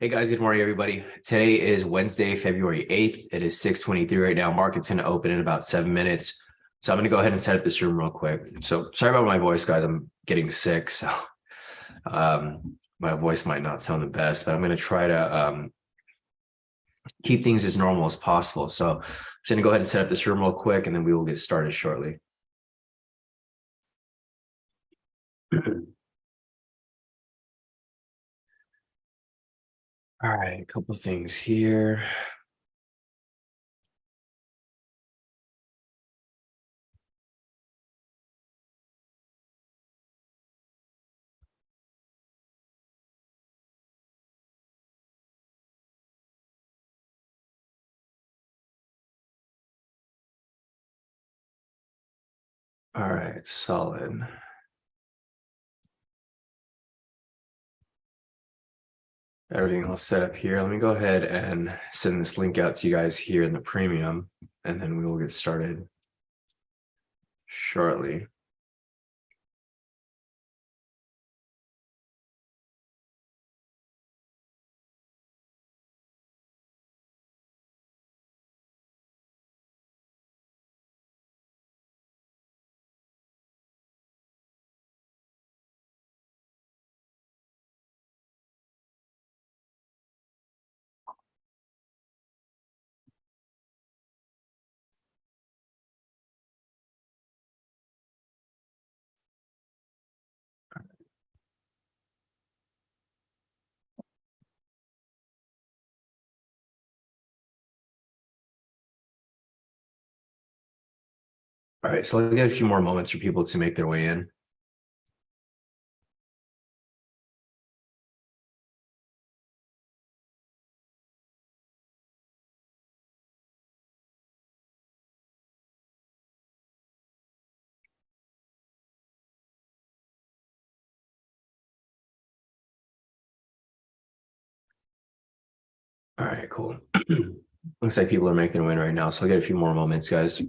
Hey guys, good morning, everybody. Today is Wednesday, February 8th. It is 6:23 right now. Market's going to open in about 7 minutes. So I'm going to go ahead and set up this room real quick. So sorry about my voice, guys. I'm getting sick. So my voice might not sound the best, but I'm going to try to keep things as normal as possible. So I'm just going to go ahead and set up this room real quick, and then we will get started shortly. All right, a couple of things here. All right, solid. Everything all set up here. Let me go ahead and send this link out to you guys here in the premium, and then we will get started shortly. All right, so I'll get a few more moments for people to make their way in. All right, cool. Looks like people are making their way in right now, so I'll get a few more moments, guys.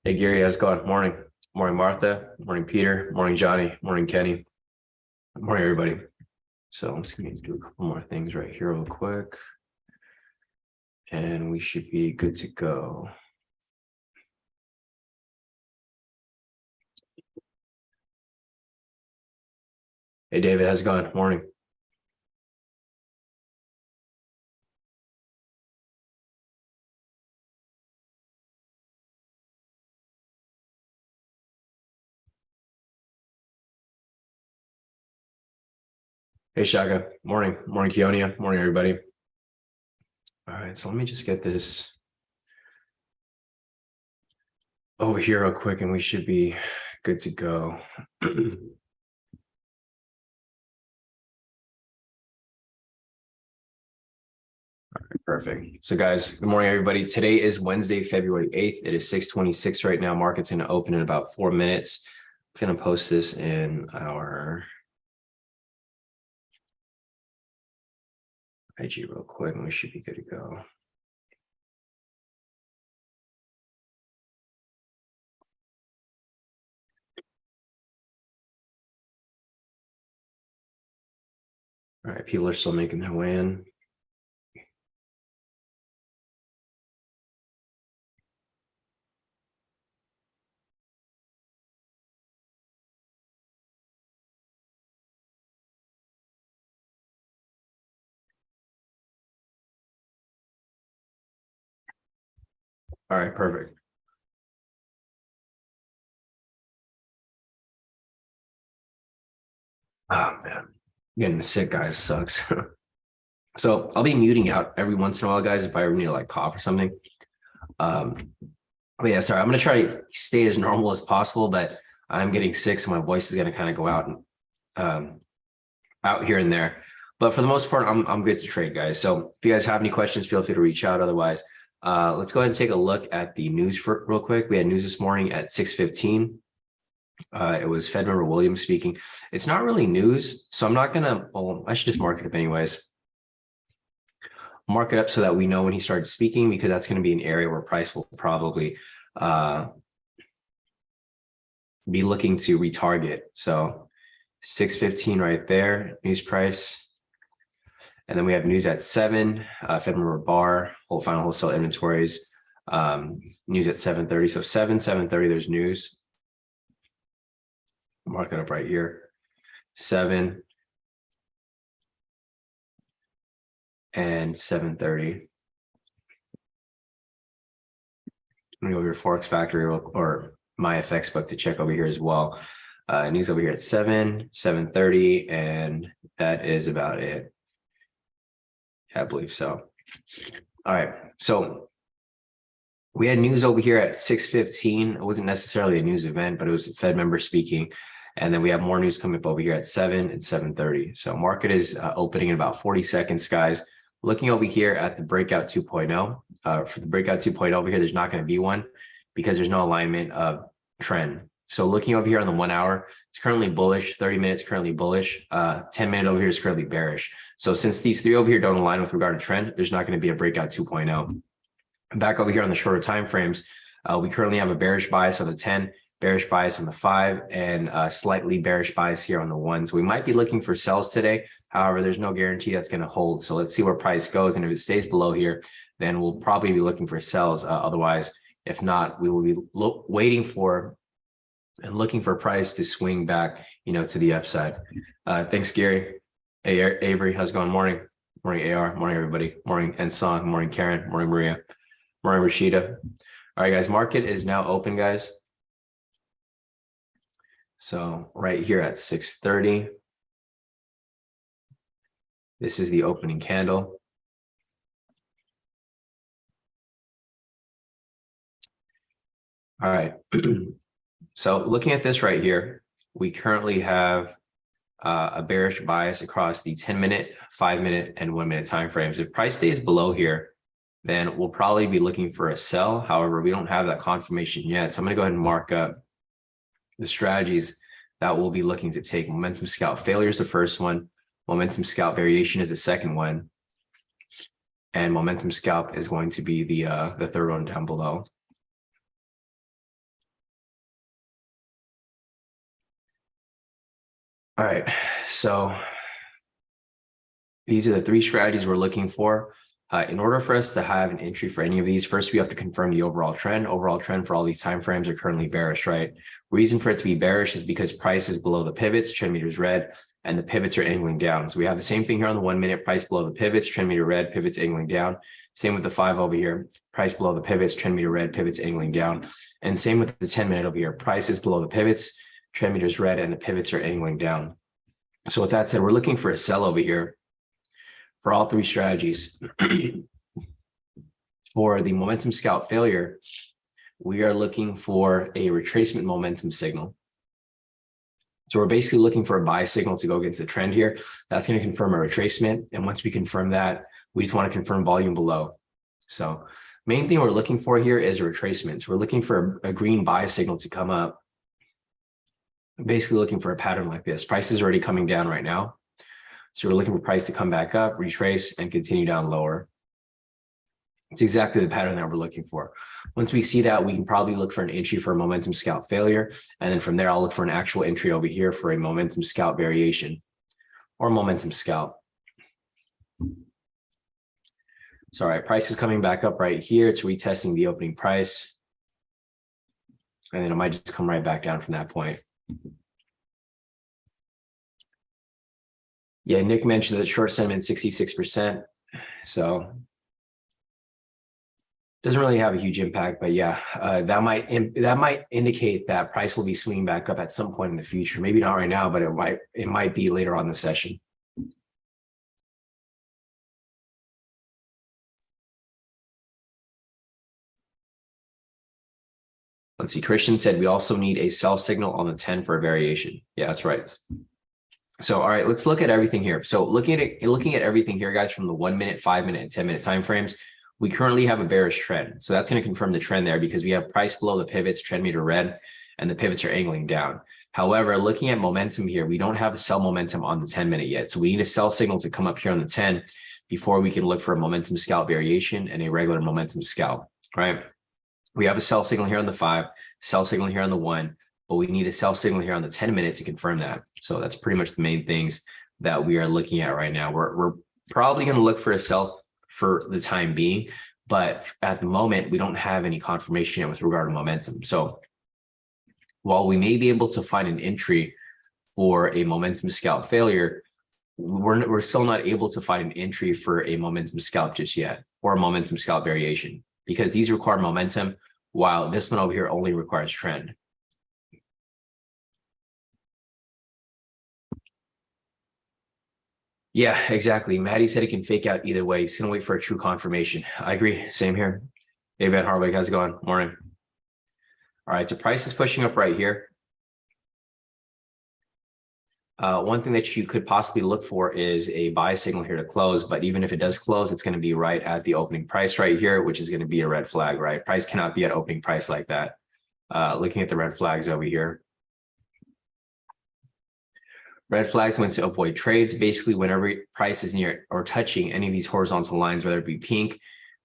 Hey, Gary, how's it going? Morning. Morning, Martha. Morning, Peter. Morning, Johnny. Morning, Kenny. Morning, everybody. So I'm just going to do a couple more things right here real quick, and we should be good to go. Hey, David, how's it going? Morning. Hey, Shaka. Morning. Morning, Keonia. Morning, everybody. All right, so let me just get this over here real quick, and we should be good to go. Perfect. So guys, good morning, everybody. Today is Wednesday, February 8th. It is 6:26 right now. Market's going to open in about 4 minutes. I'm going to post this in our IG real quick, and we should be good to go. All right, people are still making their way in. All right, perfect. Oh man, getting sick, guys, sucks. So I'll be muting out every once in a while, guys, if I ever need to like cough or something. But yeah, sorry, I'm gonna try to stay as normal as possible, but I'm getting sick, so my voice is gonna kind of go out and out here and there. But for the most part, I'm good to trade, guys. So if you guys have any questions, feel free to reach out. Otherwise, let's go ahead and take a look at the news for real quick. We had news this morning at 6:15. It was Fed Member Williams speaking. It's not really news, so I'm not gonna. Well, I should just mark it up anyways. Mark it up so that we know when he starts speaking, because that's going to be an area where price will probably be looking to retarget. So 6:15 right there, news price. And then we have news at 7, Fed member bar, whole final wholesale inventories, news at 7:30. So 7:30, there's news. Mark that up right here. 7 and 7:30. I'm gonna go over to Forex Factory or my FX book to check over here as well. News over here at 7:30, and that is about it. I believe so. All right, so we had news over here at 6:15. It wasn't necessarily a news event, but it was a Fed member speaking. And then we have more news coming up over here at 7 and 7:30. So market is opening in about 40 seconds, guys. Looking over here at the breakout 2.0. For the breakout 2.0 over here, there's not going to be one because there's no alignment of trend. So looking over here on the 1 hour, it's currently bullish. 30 minutes currently bullish. 10-minute over here is currently bearish. So since these three over here don't align with regard to trend, there's not going to be a breakout 2.0. Back over here on the shorter time frames, we currently have a bearish bias on the 10, bearish bias on the 5, and a slightly bearish bias here on the 1. So we might be looking for sells today. However, there's no guarantee that's going to hold. So let's see where price goes. And if it stays below here, then we'll probably be looking for sells. Otherwise, if not, we will be waiting for and looking for price to swing back, to the upside. Thanks, Gary. Hey, Avery, how's it going? Morning. Morning, AR. Morning, everybody. Morning, Ensong. Morning, Karen. Morning, Maria. Morning, Rashida. All right, guys, market is now open, guys. So right here at 6:30, this is the opening candle. All right. So looking at this right here, we currently have a bearish bias across the 10-minute, 5-minute, and 1-minute time frames. If price stays below here, then we'll probably be looking for a sell. However, we don't have that confirmation yet. So I'm going to go ahead and mark up the strategies that we'll be looking to take. Momentum scalp failure is the first one. Momentum scalp variation is the second one. And momentum scalp is going to be the third one down below. All right, so these are the three strategies we're looking for. In order for us to have an entry for any of these, first we have to confirm the overall trend. Overall trend for all these time frames are currently bearish, right? Reason for it to be bearish is because price is below the pivots, trend meter is red, and the pivots are angling down. So we have the same thing here on the 1-minute, price below the pivots, trend meter red, pivots angling down. Same with the 5 over here, price below the pivots, trend meter red, pivots angling down. And same with the 10-minute over here, price is below the pivots, trend meter is red, and the pivots are angling down. So with that said, we're looking for a sell over here for all three strategies. For the momentum scalp failure, we are looking for a retracement momentum signal. So we're basically looking for a buy signal to go against the trend here. That's going to confirm a retracement. And once we confirm that, we just want to confirm volume below. So main thing we're looking for here is a retracement. So we're looking for a green buy signal to come up. Basically looking for a pattern like this. Price is already coming down right now. So we're looking for price to come back up, retrace, and continue down lower. It's exactly the pattern that we're looking for. Once we see that, we can probably look for an entry for a momentum scalp failure. And then from there, I'll look for an actual entry over here for a momentum scalp variation or momentum scalp. So, all right, price is coming back up right here. It's retesting the opening price. And then it might just come right back down from that point. Yeah, Nick mentioned that short sentiment 66%. So doesn't really have a huge impact, but yeah, that might indicate that price will be swinging back up at some point in the future. Maybe not right now, but it might be later on in the session. Let's see. Christian said we also need a sell signal on the 10 for a variation. Yeah, that's right. So, all right, let's look at everything here. So looking at everything here, guys, from the 1-minute, 5-minute, and 10-minute time frames, we currently have a bearish trend. So that's going to confirm the trend there because we have price below the pivots, trend meter red, and the pivots are angling down. However, looking at momentum here, we don't have a sell momentum on the 10-minute yet. So we need a sell signal to come up here on the 10 before we can look for a momentum scalp variation and a regular momentum scalp, right? We have a sell signal here on the 5, sell signal here on the 1, but we need a sell signal here on the 10-minute to confirm that. So that's pretty much the main things that we are looking at right now. We're probably going to look for a sell for the time being, but at the moment, we don't have any confirmation yet with regard to momentum. So while we may be able to find an entry for a momentum scalp failure, we're still not able to find an entry for a momentum scalp just yet, or a momentum scalp variation, because these require momentum, while this one over here only requires trend. Yeah, exactly. Maddie said it can fake out either way. He's gonna wait for a true confirmation. I agree. Same here. Hey, Van Harwick, how's it going? Morning. All right, so price is pushing up right here. One thing that you could possibly look for is a buy signal here to close, but even if it does close, it's going to be right at the opening price right here, which is going to be a red flag, right? Price cannot be at opening price like that. Looking at the red flags over here. Red flags when to avoid trades. Basically, whenever price is near or touching any of these horizontal lines, whether it be pink,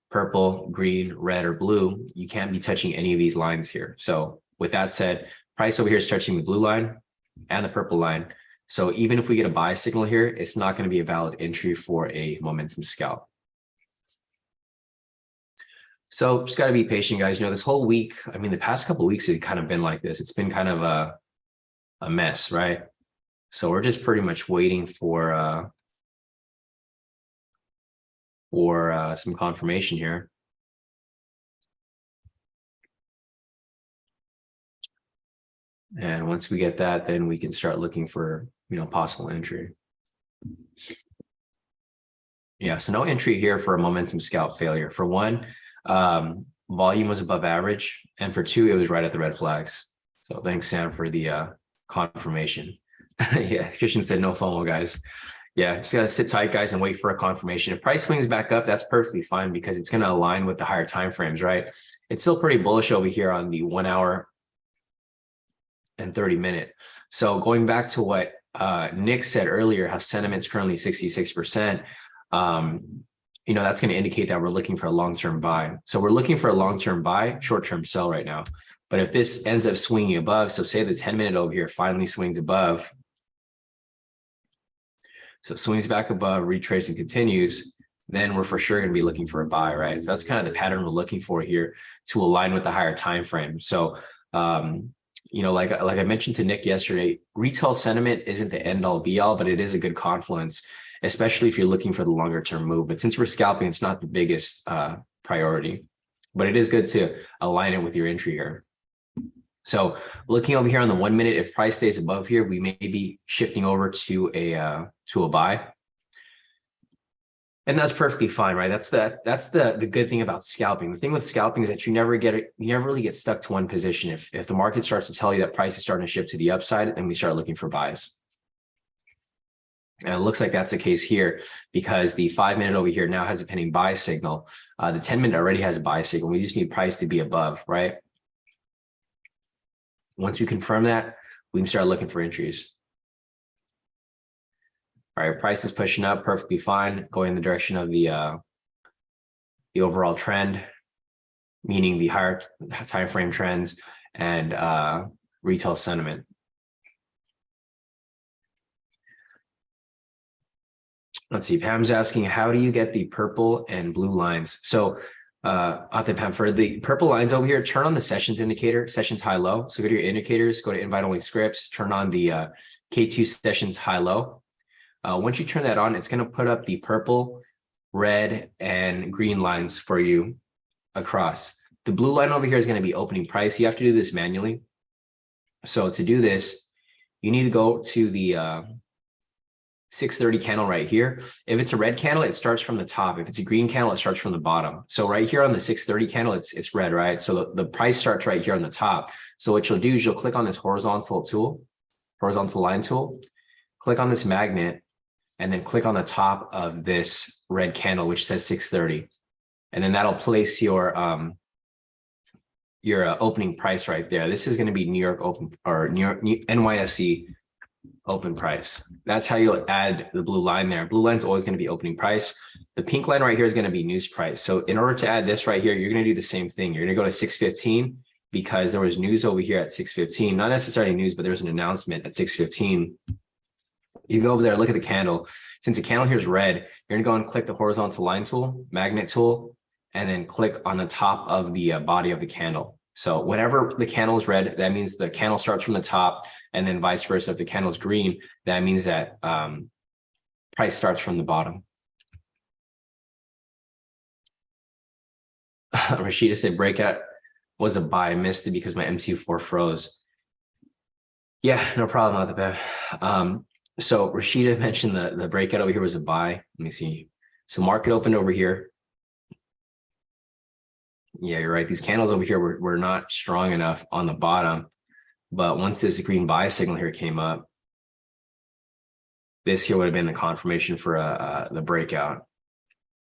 purple, green, red, or blue, you can't be touching any of these lines here. So with that said, price over here is touching the blue line and the purple line. So even if we get a buy signal here, it's not going to be a valid entry for a momentum scalp. So just got to be patient, guys. You know, this whole week, I mean, the past couple of weeks, it's kind of been like this. It's been kind of a mess, right? So we're just pretty much waiting for some confirmation here. And once we get that, then we can start looking for, you know, possible entry. Yeah, so no entry here for a momentum scalp failure. For one, volume was above average, and for two, it was right at the red flags. So thanks, Sam, for the confirmation. Yeah, Christian said no FOMO, guys. Yeah, just gotta sit tight, guys, and wait for a confirmation. If price swings back up, that's perfectly fine because it's gonna align with the higher time frames, right? It's still pretty bullish over here on the 1 hour and 30-minute. So going back to what Nick said earlier, how sentiment's currently 66%, you know, that's going to indicate that we're looking for a long-term buy. So we're looking for a long-term buy, short-term sell right now. But if this ends up swinging above, so say the 10-minute over here finally swings above, so swings back above, retrace and continues, then we're for sure going to be looking for a buy, right? So that's kind of the pattern we're looking for here to align with the higher time frame. So you know, like I mentioned to Nick yesterday, retail sentiment isn't the end all be all, but it is a good confluence, especially if you're looking for the longer term move. But since we're scalping, it's not the biggest priority, but it is good to align it with your entry here. So looking over here on the 1 minute, if price stays above here, we may be shifting over to a buy. And that's perfectly fine, right? That's the good thing about scalping. The thing with scalping is that you never really get stuck to one position. If the market starts to tell you that price is starting to shift to the upside, then we start looking for buys. And it looks like that's the case here because the 5-minute over here now has a pending buy signal. The 10-minute already has a buy signal. We just need price to be above, right? Once we confirm that, we can start looking for entries. All right, price is pushing up perfectly fine, going in the direction of the overall trend, meaning the higher time frame trends and retail sentiment. Let's see, Pam's asking, how do you get the purple and blue lines? So Pam, for the purple lines over here, turn on the sessions indicator, sessions high-low. So go to your indicators, go to invite-only scripts, turn on the K2 sessions high-low. Once you turn that on, it's going to put up the purple, red, and green lines for you across. The blue line over here is going to be opening price. You have to do this manually. So to do this, you need to go to the 630 candle right here. If it's a red candle, it starts from the top. If it's a green candle, it starts from the bottom. So right here on the 630 candle, it's red, right? So the price starts right here on the top. So what you'll do is you'll click on this horizontal line tool, click on this magnet, and then click on the top of this red candle, which says 630. And then that'll place your opening price right there. This is going to be New York open or NYSE open price. That's how you'll add the blue line there. Blue line's always going to be opening price. The pink line right here is going to be news price. So in order to add this right here, you're going to do the same thing. You're going to go to 615. because there was news over here at 6:15, not necessarily news, but there was an announcement at 6:15. You go over there, look at the candle. Since the candle here is red, you're gonna go and click the horizontal line tool, magnet tool, and then click on the top of the body of the candle. So whenever the candle is red, that means the candle starts from the top, and then vice versa. If the candle is green, that means that price starts from the bottom. Rashida said breakout was a buy. I missed it because my MC4 froze. Yeah, no problem, Atabeh. So Rashida mentioned the breakout over here was a buy. Let me see. So market opened over here. Yeah, you're right. These candles over here were not strong enough on the bottom. But once this green buy signal here came up, this here would have been the confirmation for the breakout.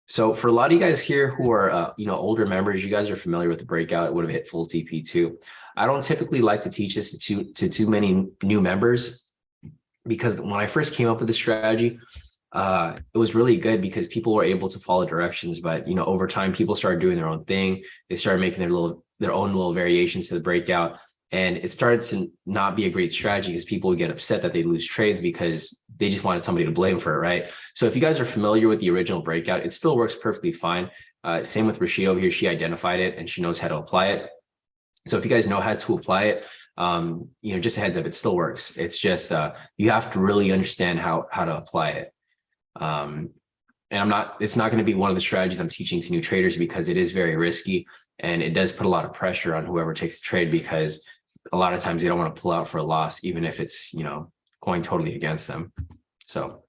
So for a lot of you guys here who are older members, you guys are familiar with the breakout. It would have hit full TP too. I don't typically like to teach this to too many new members, because when I first came up with the strategy, it was really good because people were able to follow directions. But over time, people started doing their own thing. They started making their own little variations to the breakout. And it started to not be a great strategy because people would get upset that they lose trades because they just wanted somebody to blame for it, right? So if you guys are familiar with the original breakout, it still works perfectly fine. Same with Rashida over here. She identified it and she knows how to apply it. So if you guys know how to apply it, just a heads up, it still works. It's just you have to really understand how to apply it. And it's not going to be one of the strategies I'm teaching to new traders because it is very risky and it does put a lot of pressure on whoever takes the trade, because a lot of times they don't want to pull out for a loss, even if it's, going totally against them. So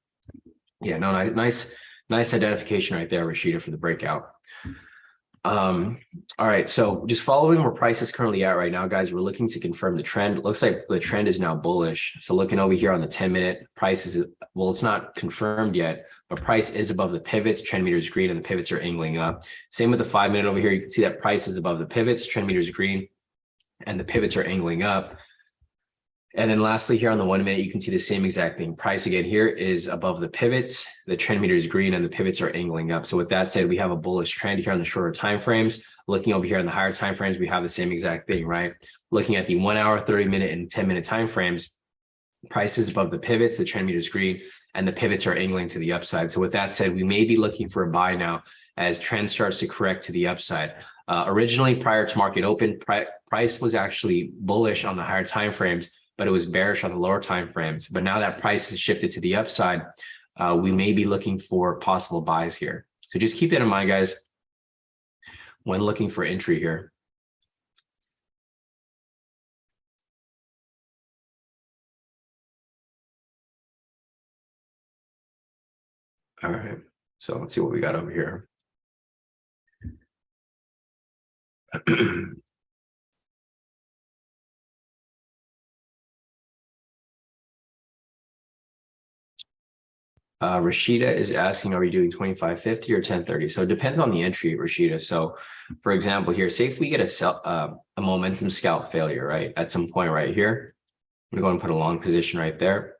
yeah, no, nice identification right there, Rashida, for the breakout. All right, so just following where price is currently at right now, guys, we're looking to confirm the trend. It looks like the trend is now bullish. So looking over here on the 10-minute, price is, well, it's not confirmed yet, but price is above the pivots, trend meter is green, and the pivots are angling up. Same with the 5-minute over here. You can see that price is above the pivots, trend meter is green, and the pivots are angling up. And then lastly, here on the 1 minute, you can see the same exact thing. Price again here is above the pivots, the trend meter is green, and the pivots are angling up. So with that said, we have a bullish trend here on the shorter time frames. Looking over here on the higher time frames, we have the same exact thing, right? Looking at the 1 hour, 30-minute, and 10-minute time frames, price is above the pivots, the trend meter is green, and the pivots are angling to the upside. So with that said, we may be looking for a buy now as trend starts to correct to the upside. Originally, prior to market open, price was actually bullish on the higher time frames, but it was bearish on the lower time frames. But now that price has shifted to the upside, we may be looking for possible buys here. So just keep that in mind, guys, when looking for entry here. All right, so let's see what we got over here. Rashida is asking, are we doing 2550 or 1030? So it depends on the entry, Rashida. So for example, here, say if we get a momentum scalp failure, right, at some point right here, I'm gonna go and put a long position right there.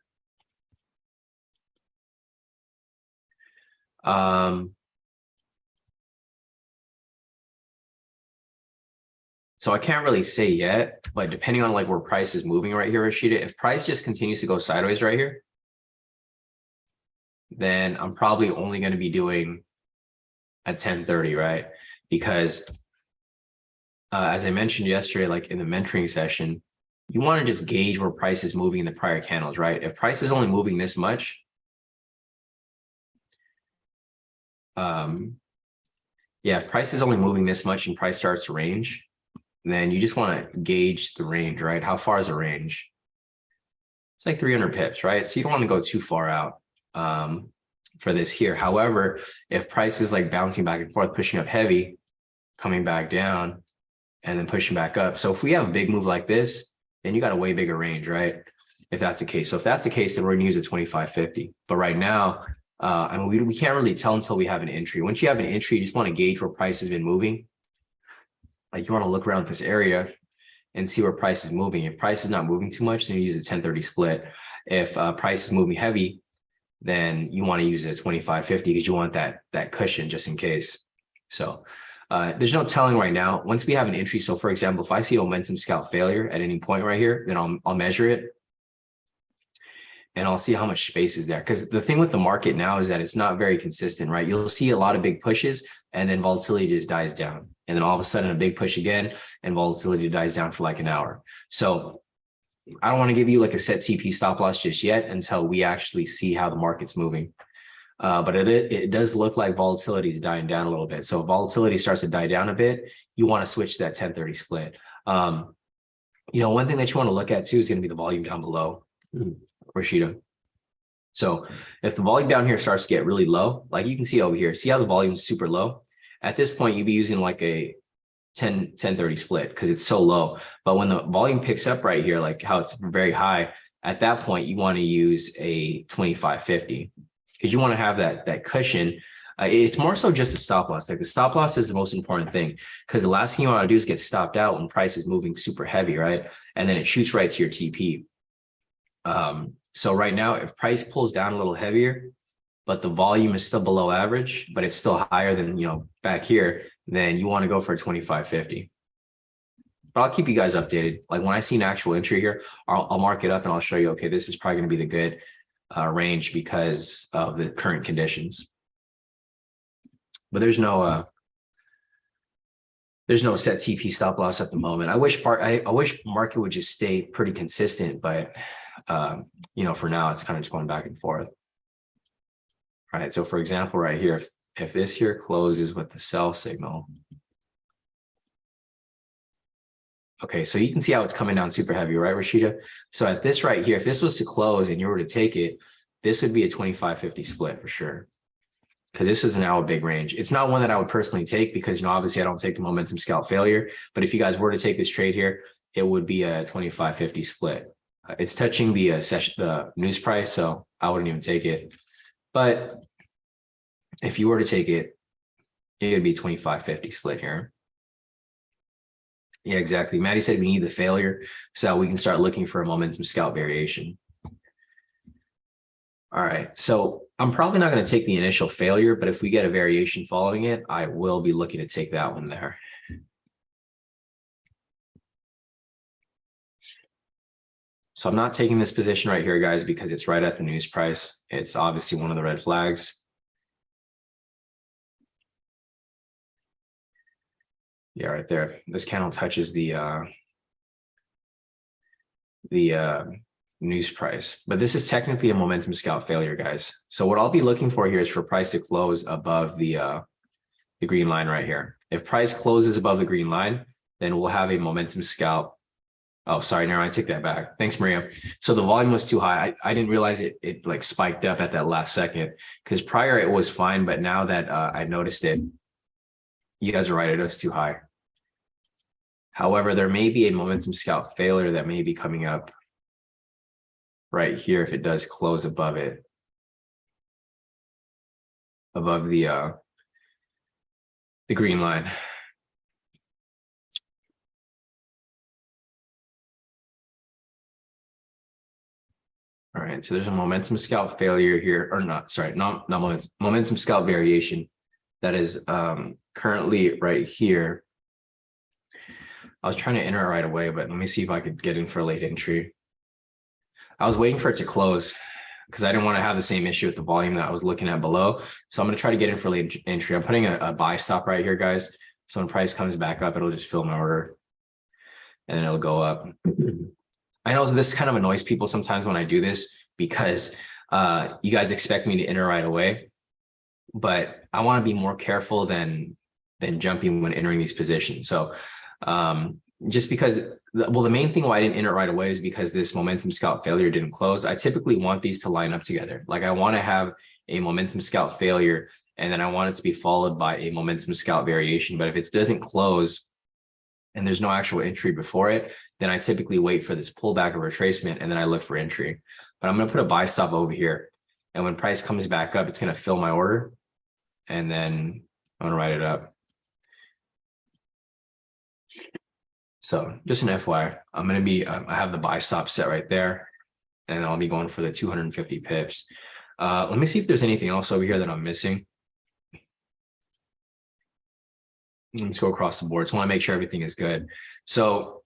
So I can't really say yet, but depending on like where price is moving right here, Rashida, if price just continues to go sideways right here, then I'm probably only going to be doing at 1030, right? Because as I mentioned yesterday, like in the mentoring session, you want to just gauge where price is moving in the prior candles, right? If price is only moving this much, if price is only moving this much and price starts to range, then you just want to gauge the range, right? How far is the range? It's like 300 pips, right? So you don't want to go too far out for this here. However, if price is like bouncing back and forth, pushing up heavy, coming back down, and then pushing back up. So if we have a big move like this, then you got a way bigger range, right? If that's the case. So if that's the case, then we're gonna use a 2550. But right now, I mean, we can't really tell until we have an entry. Once you have an entry, you just want to gauge where price has been moving. Like you want to look around this area and see where price is moving. If price is not moving too much, then you use a 1030 split. If price is moving heavy, then you want to use a 2550 because you want that cushion just in case. So There's no telling right now. Once we have an entry, so for example, if I see a momentum scalp failure at any point right here, then I'll measure it and I'll see how much space is there. Because the thing with the market now is that it's not very consistent, right? You'll see a lot of big pushes and then volatility just dies down. And then all of a sudden a big push again and volatility dies down for like an hour. So I don't want to give you like a set TP stop loss just yet until we actually see how the market's moving. But it does look like volatility is dying down a little bit. So if volatility starts to die down a bit, you want to switch to that 1030 split. One thing that you want to look at too is going to be the volume down below. Rashida. So if the volume down here starts to get really low, like you can see over here, see how the volume is super low? At this point, you'd be using like a 10-30 split because it's so low. But when the volume picks up right here, like how it's very high, at that point, you want to use a 25-50 because you want to have that cushion. It's more so just a stop loss. Like the stop loss is the most important thing because the last thing you want to do is get stopped out when price is moving super heavy, right? And then it shoots right to your TP. So right now, if price pulls down a little heavier, but the volume is still below average, but it's still higher than, back here, then you want to go for a 25-50. But I'll keep you guys updated. Like when I see an actual entry here, I'll mark it up and I'll show you, okay, this is probably going to be the good range because of the current conditions. But there's no set TP stop loss at the moment. I wish market would just stay pretty consistent, but for now it's kind of just going back and forth. All right, so for example, right here, if this here closes with the sell signal, okay, so you can see how it's coming down super heavy, right, Rashida? So at this right here, if this was to close and you were to take it, this would be a 25-50 split for sure. Because this is now a big range. It's not one that I would personally take because, obviously I don't take the momentum scalp failure. But if you guys were to take this trade here, it would be a 25-50 split. It's touching the news price, so I wouldn't even take it. But if you were to take it, it would be 25-50 split here. Yeah, exactly. Maddie said we need the failure so we can start looking for a momentum scalp variation. All right, so I'm probably not going to take the initial failure, but if we get a variation following it, I will be looking to take that one there. So I'm not taking this position right here, guys, because it's right at the news price. It's obviously one of the red flags. Yeah, right there. This candle touches the news price, but this is technically a momentum scalp failure, guys. So what I'll be looking for here is for price to close above the green line right here. If price closes above the green line, then we'll have a momentum scalp. Oh, sorry, no, I take that back. Thanks, Maria. So the volume was too high. I didn't realize it like spiked up at that last second because prior it was fine, but now that I noticed it, you guys are right, it was too high. However, there may be a momentum scalp failure that may be coming up right here if it does close above it, above the green line. All right, so there's a momentum scalp failure here, or not, sorry, not momentum scalp variation that is currently right here. I was trying to enter it right away, but let me see if I could get in for a late entry. I was waiting for it to close because I didn't want to have the same issue with the volume that I was looking at below. So I'm going to try to get in for late entry. I'm putting a buy stop right here, guys. So when price comes back up, it'll just fill my order and then it'll go up. I know this kind of annoys people sometimes when I do this because you guys expect me to enter right away, but I want to be more careful than jumping when entering these positions. So just because, the main thing why I didn't enter right away is because this momentum scalp failure didn't close. I typically want these to line up together. Like I want to have a momentum scalp failure and then I want it to be followed by a momentum scalp variation. But if it doesn't close and there's no actual entry before it, then I typically wait for this pullback or retracement and then I look for entry. But I'm going to put a buy stop over here. And when price comes back up, it's going to fill my order. And then I'm going to write it up. So just an FYI, I'm going to be, I have the buy stop set right there and I'll be going for the 250 pips. Let me see if there's anything else over here that I'm missing. Let's go across the board. So I want to make sure everything is good. So,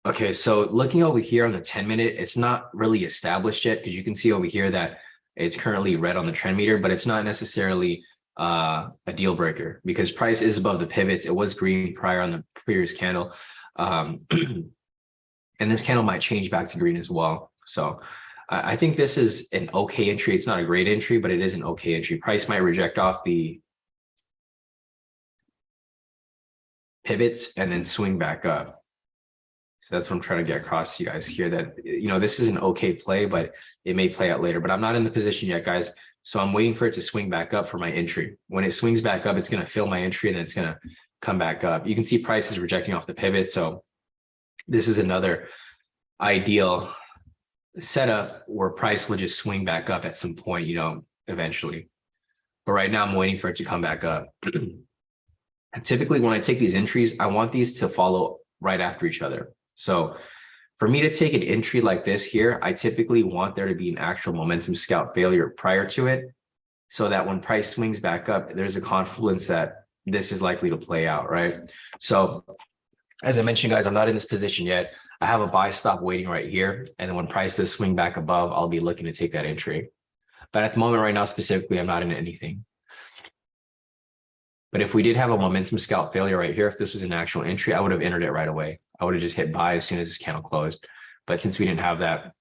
okay. So looking over here on the 10-minute, it's not really established yet because you can see over here that it's currently red on the trend meter, but it's not necessarily a deal breaker because price is above the pivots. It was green prior on the previous candle. And this candle might change back to green as well. So I think this is an okay entry. It's not a great entry, but it is an okay entry. Price might reject off the pivots and then swing back up. So that's what I'm trying to get across to you guys here, that, this is an okay play, but it may play out later. But I'm not in the position yet, guys. So I'm waiting for it to swing back up for my entry. When it swings back up, it's going to fill my entry and then it's going to come back up. You can see price is rejecting off the pivot. So this is another ideal setup where price will just swing back up at some point, eventually. But right now I'm waiting for it to come back up. And typically when I take these entries, I want these to follow right after each other. So for me to take an entry like this here, I typically want there to be an actual momentum scalp failure prior to it, so that when price swings back up, there's a confluence that this is likely to play out, right? So as I mentioned, guys, I'm not in this position yet. I have a buy stop waiting right here. And then when price does swing back above, I'll be looking to take that entry. But at the moment right now, specifically, I'm not in anything. But if we did have a momentum scalp failure right here, if this was an actual entry, I would have entered it right away. I would have just hit buy as soon as this candle closed. But since we didn't have that,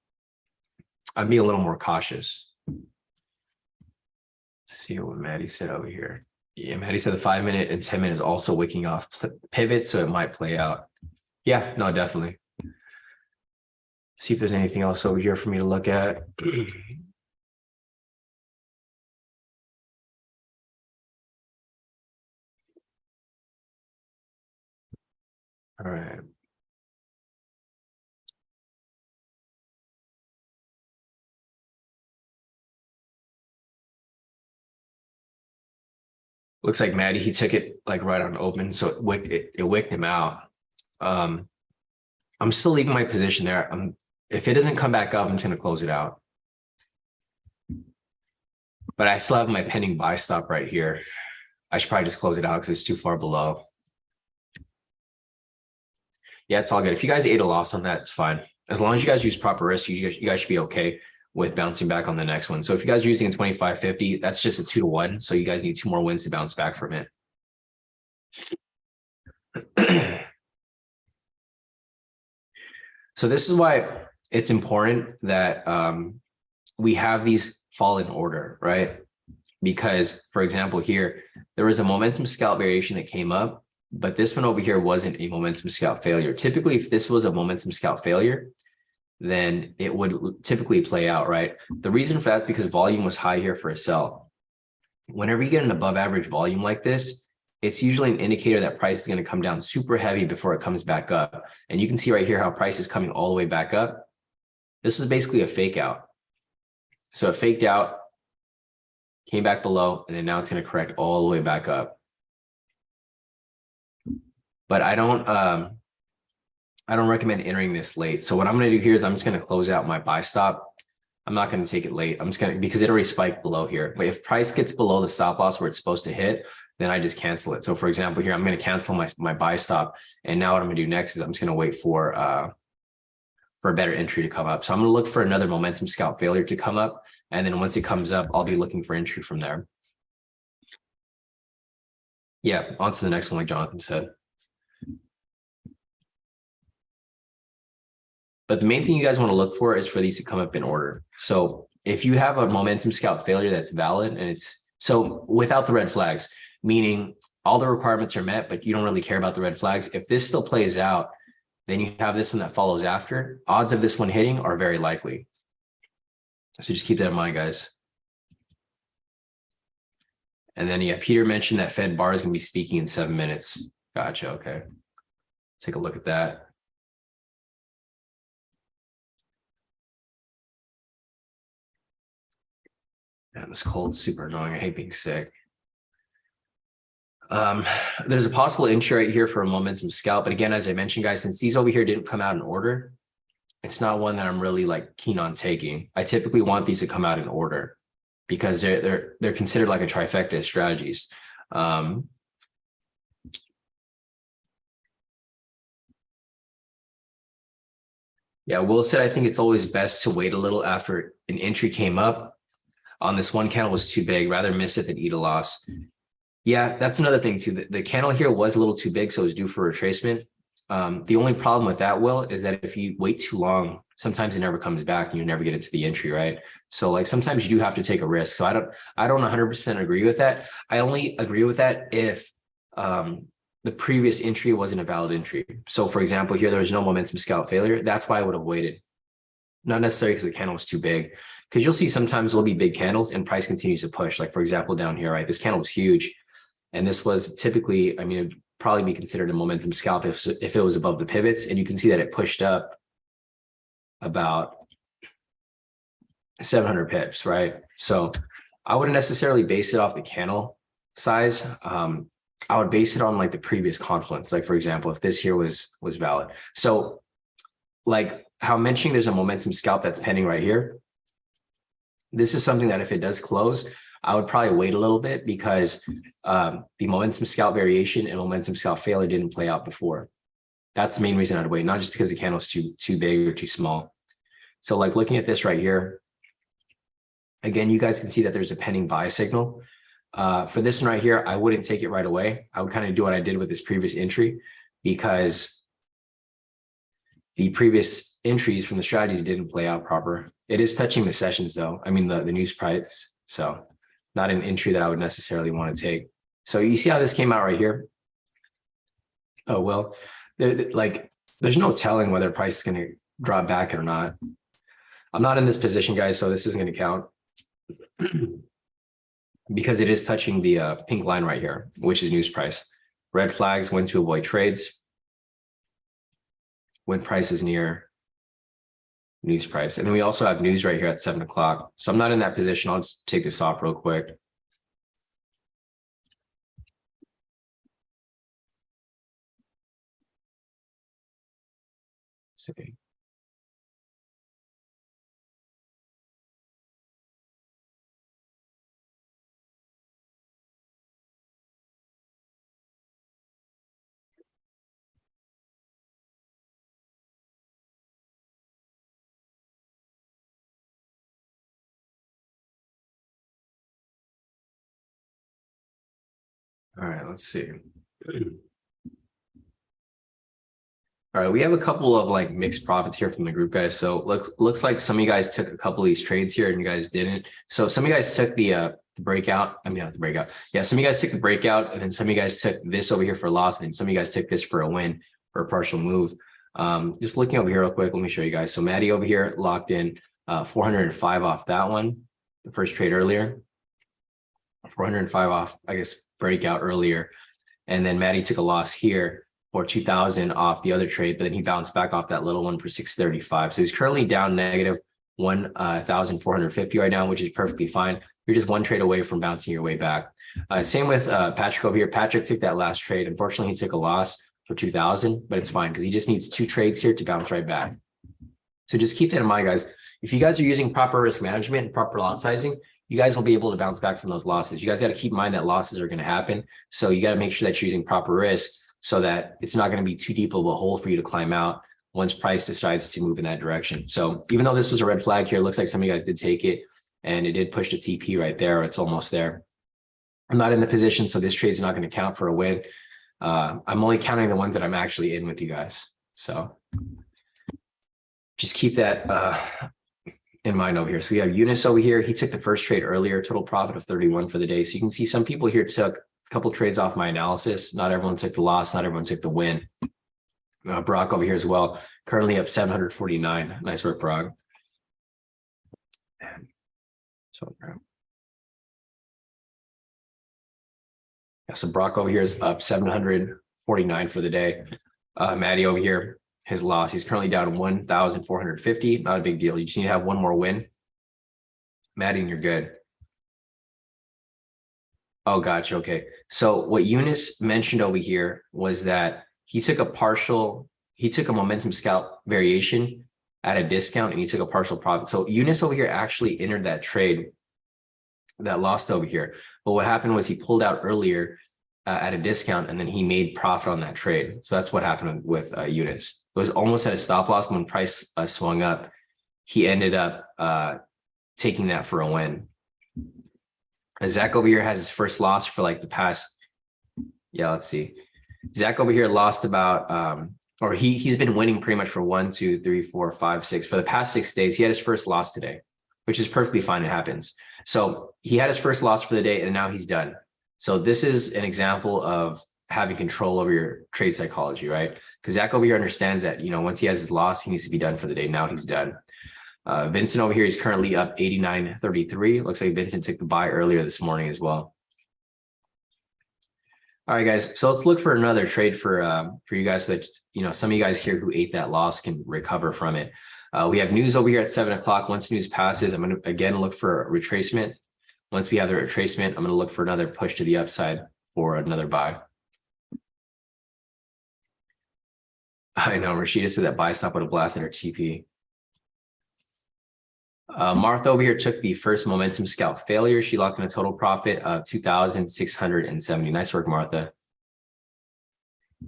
I'd be a little more cautious. Let's see what Maddie said over here. Yeah, Maddie said the 5-minute and 10-minute is also wicking off pivot, so it might play out. Yeah, no, definitely. See if there's anything else over here for me to look at. All right. Looks like Maddie, he took it like right on open, so it wicked him out. I'm still leaving my position there. If it doesn't come back up, I'm just going to close it out. But I still have my pending buy stop right here. I should probably just close it out because it's too far below. Yeah, it's all good. If you guys ate a loss on that, it's fine. As long as you guys use proper risk, you guys should be okay with bouncing back on the next one. So if you guys are using a 25.50, that's just a 2-to-1. So you guys need 2 more wins to bounce back from it. So this is why it's important that we have these fall in order, right? Because, for example, here, there was a momentum scalp variation that came up, but this one over here wasn't a momentum scalp failure. Typically, if this was a momentum scalp failure, then it would typically play out, right? The reason for that is because volume was high here for a sell. Whenever you get an above average volume like this, it's usually an indicator that price is going to come down super heavy before it comes back up. And you can see right here how price is coming all the way back up. This is basically a fake out. So it faked out, came back below, and then now it's going to correct all the way back up. But I don't recommend entering this late. So what I'm going to do here is I'm just going to close out my buy stop. I'm not going to take it late. I'm just going to, because it already spiked below here. But if price gets below the stop loss where it's supposed to hit, then I just cancel it. So for example, here, I'm going to cancel my buy stop. And now what I'm going to do next is I'm just going to wait for a better entry to come up. So I'm going to look for another momentum scalp failure to come up. And then once it comes up, I'll be looking for entry from there. Yeah, on to the next one, like Jonathan said. But the main thing you guys want to look for is for these to come up in order. So if you have a momentum scalp failure that's valid, and it's so without the red flags, meaning all the requirements are met, but you don't really care about the red flags. If this still plays out, then you have this one that follows after. Odds of this one hitting are very likely. So just keep that in mind, guys. And then, yeah, Peter mentioned that Fed bar is going to be speaking in 7 minutes. Gotcha. Okay. Take a look at that. Man, this cold's super annoying. I hate being sick. There's a possible entry right here for a momentum scalp. But again, as I mentioned, guys, since these over here didn't come out in order, it's not one that I'm really like keen on taking. I typically want these to come out in order because they're considered like a trifecta of strategies. Yeah, Will said, I think it's always best to wait a little after an entry came up. On this one candle was too big, rather miss it than eat a loss. Yeah, that's another thing too. The candle here was a little too big, so it was due for retracement. The only problem with that, Will, is that if you wait too long, sometimes it never comes back and you never get into the entry, right? So like sometimes you do have to take a risk. So I don't 100% agree with that. I only agree with that if the previous entry wasn't a valid entry. So for example, here there was no momentum scalp failure. That's why I would have waited. Not necessarily because the candle was too big, because you'll see sometimes there'll be big candles and price continues to push. Like for example, down here, right? This candle was huge. And this was typically, I mean, it'd probably be considered a momentum scalp if it was above the pivots. And you can see that it pushed up about 700 pips, right? So I wouldn't necessarily base it off the candle size. I would base it on like the previous confluence. Like for example, if this here was valid. So like how I'm mentioning there's a momentum scalp that's pending right here. This is something that if it does close, I would probably wait a little bit because the momentum scalp variation and momentum scalp failure didn't play out before. That's the main reason I'd wait, not just because the candle's too big or too small. So like looking at this right here, again, you guys can see that there's a pending buy signal. For this one right here, I wouldn't take it right away. I would kind of do what I did with this previous entry because the previous entries from the strategies didn't play out proper. It is touching the sessions though. I mean, the news price. So not an entry that I would necessarily want to take. So you see how this came out right here? Oh, well, there's no telling whether price is going to drop back or not. I'm not in this position, guys, so this isn't going to count because it is touching the pink line right here, which is news price. Red flags, when to avoid trades, when price is near news price. And then we also have news right here at 7 o'clock. So I'm not in that position. I'll just take this off real quick. Let's see. All right, let's see. All right, we have a couple of like mixed profits here from the group, guys. So looks like some of you guys took a couple of these trades here and you guys didn't. So some of you guys took the breakout. I mean, not the breakout. Yeah, some of you guys took the breakout, and then some of you guys took this over here for a loss, and then some of you guys took this for a win or a partial move. Just looking over here real quick, let me show you guys. So Maddie over here locked in 405 off that one, the first trade earlier. 405 off, I guess, breakout earlier. And then Maddie took a loss here for 2,000 off the other trade, but then he bounced back off that little one for 635. So he's currently down negative 1,450 right now, which is perfectly fine. You're just one trade away from bouncing your way back. Same with Patrick over here. Patrick took that last trade. Unfortunately, he took a loss for 2,000, but it's fine because he just needs 2 trades here to bounce right back. So just keep that in mind, guys. If you guys are using proper risk management and proper lot sizing, you guys will be able to bounce back from those losses. You guys got to keep in mind that losses are going to happen. So you got to make sure that you're using proper risk so that it's not going to be too deep of a hole for you to climb out once price decides to move in that direction. So even though this was a red flag here, it looks like some of you guys did take it and it did push the TP right there. It's almost there. I'm not in the position, so this trade's not going to count for a win. I'm only counting the ones that I'm actually in with you guys. So just keep that in mind over here. So we have Eunice over here. He took the first trade earlier, total profit of 31 for the day. So you can see some people here took a couple trades off my analysis. Not everyone took the loss. Not everyone took the win. Brock over here as well, currently up 749. Nice work, Brock. So, yeah, so Brock over here is up 749 for the day. Maddie over here, his loss. He's currently down 1,450. Not a big deal. You just need to have one more win. Maddie, and you're good. Oh, gotcha. Okay. So what Eunice mentioned over here was that he took a momentum scalp variation at a discount and he took a partial profit. So Eunice over here actually entered that trade that lost over here. But what happened was he pulled out earlier at a discount, and then he made profit on that trade. So that's what happened with Eunice. It was almost at a stop loss when price swung up. He ended up taking that for a win. Zach over here has his first loss for like the past, yeah, let's see. Zach over here lost about, or he's been winning pretty much for 1, 2, 3, 4, 5, 6. For the past 6 days, he had his first loss today, which is perfectly fine. It happens. So he had his first loss for the day, and now he's done. So this is an example of having control over your trade psychology, right? Because Zach over here understands that, you know, once he has his loss, he needs to be done for the day. Now he's done. Vincent over here is currently up 89.33. Looks like Vincent took the buy earlier this morning as well. All right, guys. So let's look for another trade for you guys, so that, you know, some of you guys here who ate that loss can recover from it. We have news over here at 7 o'clock. Once news passes, I'm going to again look for a retracement. Once we have the retracement, I'm going to look for another push to the upside for another buy. I know Rashida said that buy stop would have blasted her TP. Martha over here took the first momentum scalp failure. She locked in a total profit of 2,670. Nice work, Martha.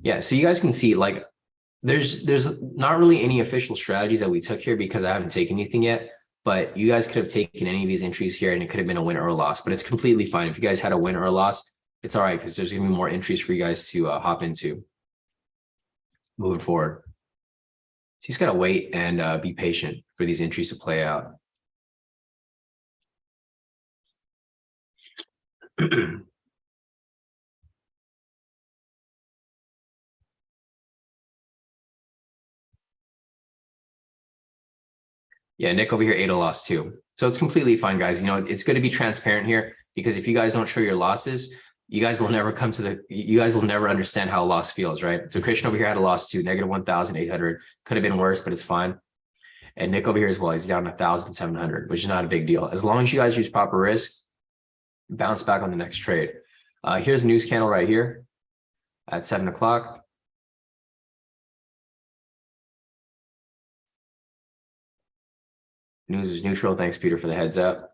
Yeah, so you guys can see, like, there's not really any official strategies that we took here because I haven't taken anything yet, but you guys could have taken any of these entries here and it could have been a win or a loss, but it's completely fine. If you guys had a win or a loss, it's all right, because there's going to be more entries for you guys to hop into moving forward. So you just got to wait and be patient for these entries to play out. Yeah, Nick over here ate a loss too. So it's completely fine, guys. You know, it's going to be transparent here, because if you guys don't show your losses, you guys will never understand how a loss feels, right? So Christian over here had a loss too, negative 1,800. Could have been worse, but it's fine. And Nick over here as well, he's down 1,700, which is not a big deal. As long as you guys use proper risk, bounce back on the next trade. Here's a news candle right here at 7 o'clock. News is neutral. Thanks, Peter, for the heads up.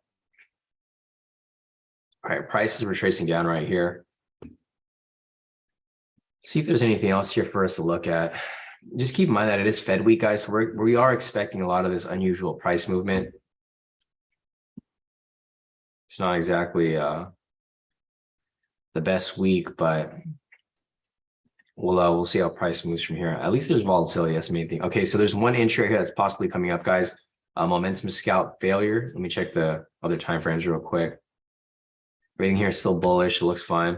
All right, prices we're tracing down right here. See if there's anything else here for us to look at. Just keep in mind that it is Fed week, guys. So we are expecting a lot of this unusual price movement. It's not exactly the best week, but we'll see how price moves from here. At least there's volatility. That's the main thing. Okay, so there's one entry right here that's possibly coming up, guys. Momentum scalp failure. Let me check the other time frames real quick. Everything here is still bullish. It looks fine.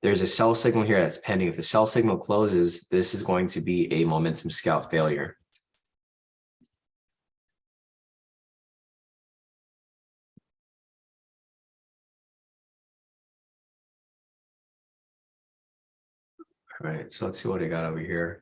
There's a sell signal here that's pending. If the sell signal closes, this is going to be a momentum scalp failure. All right, so let's see what I got over here.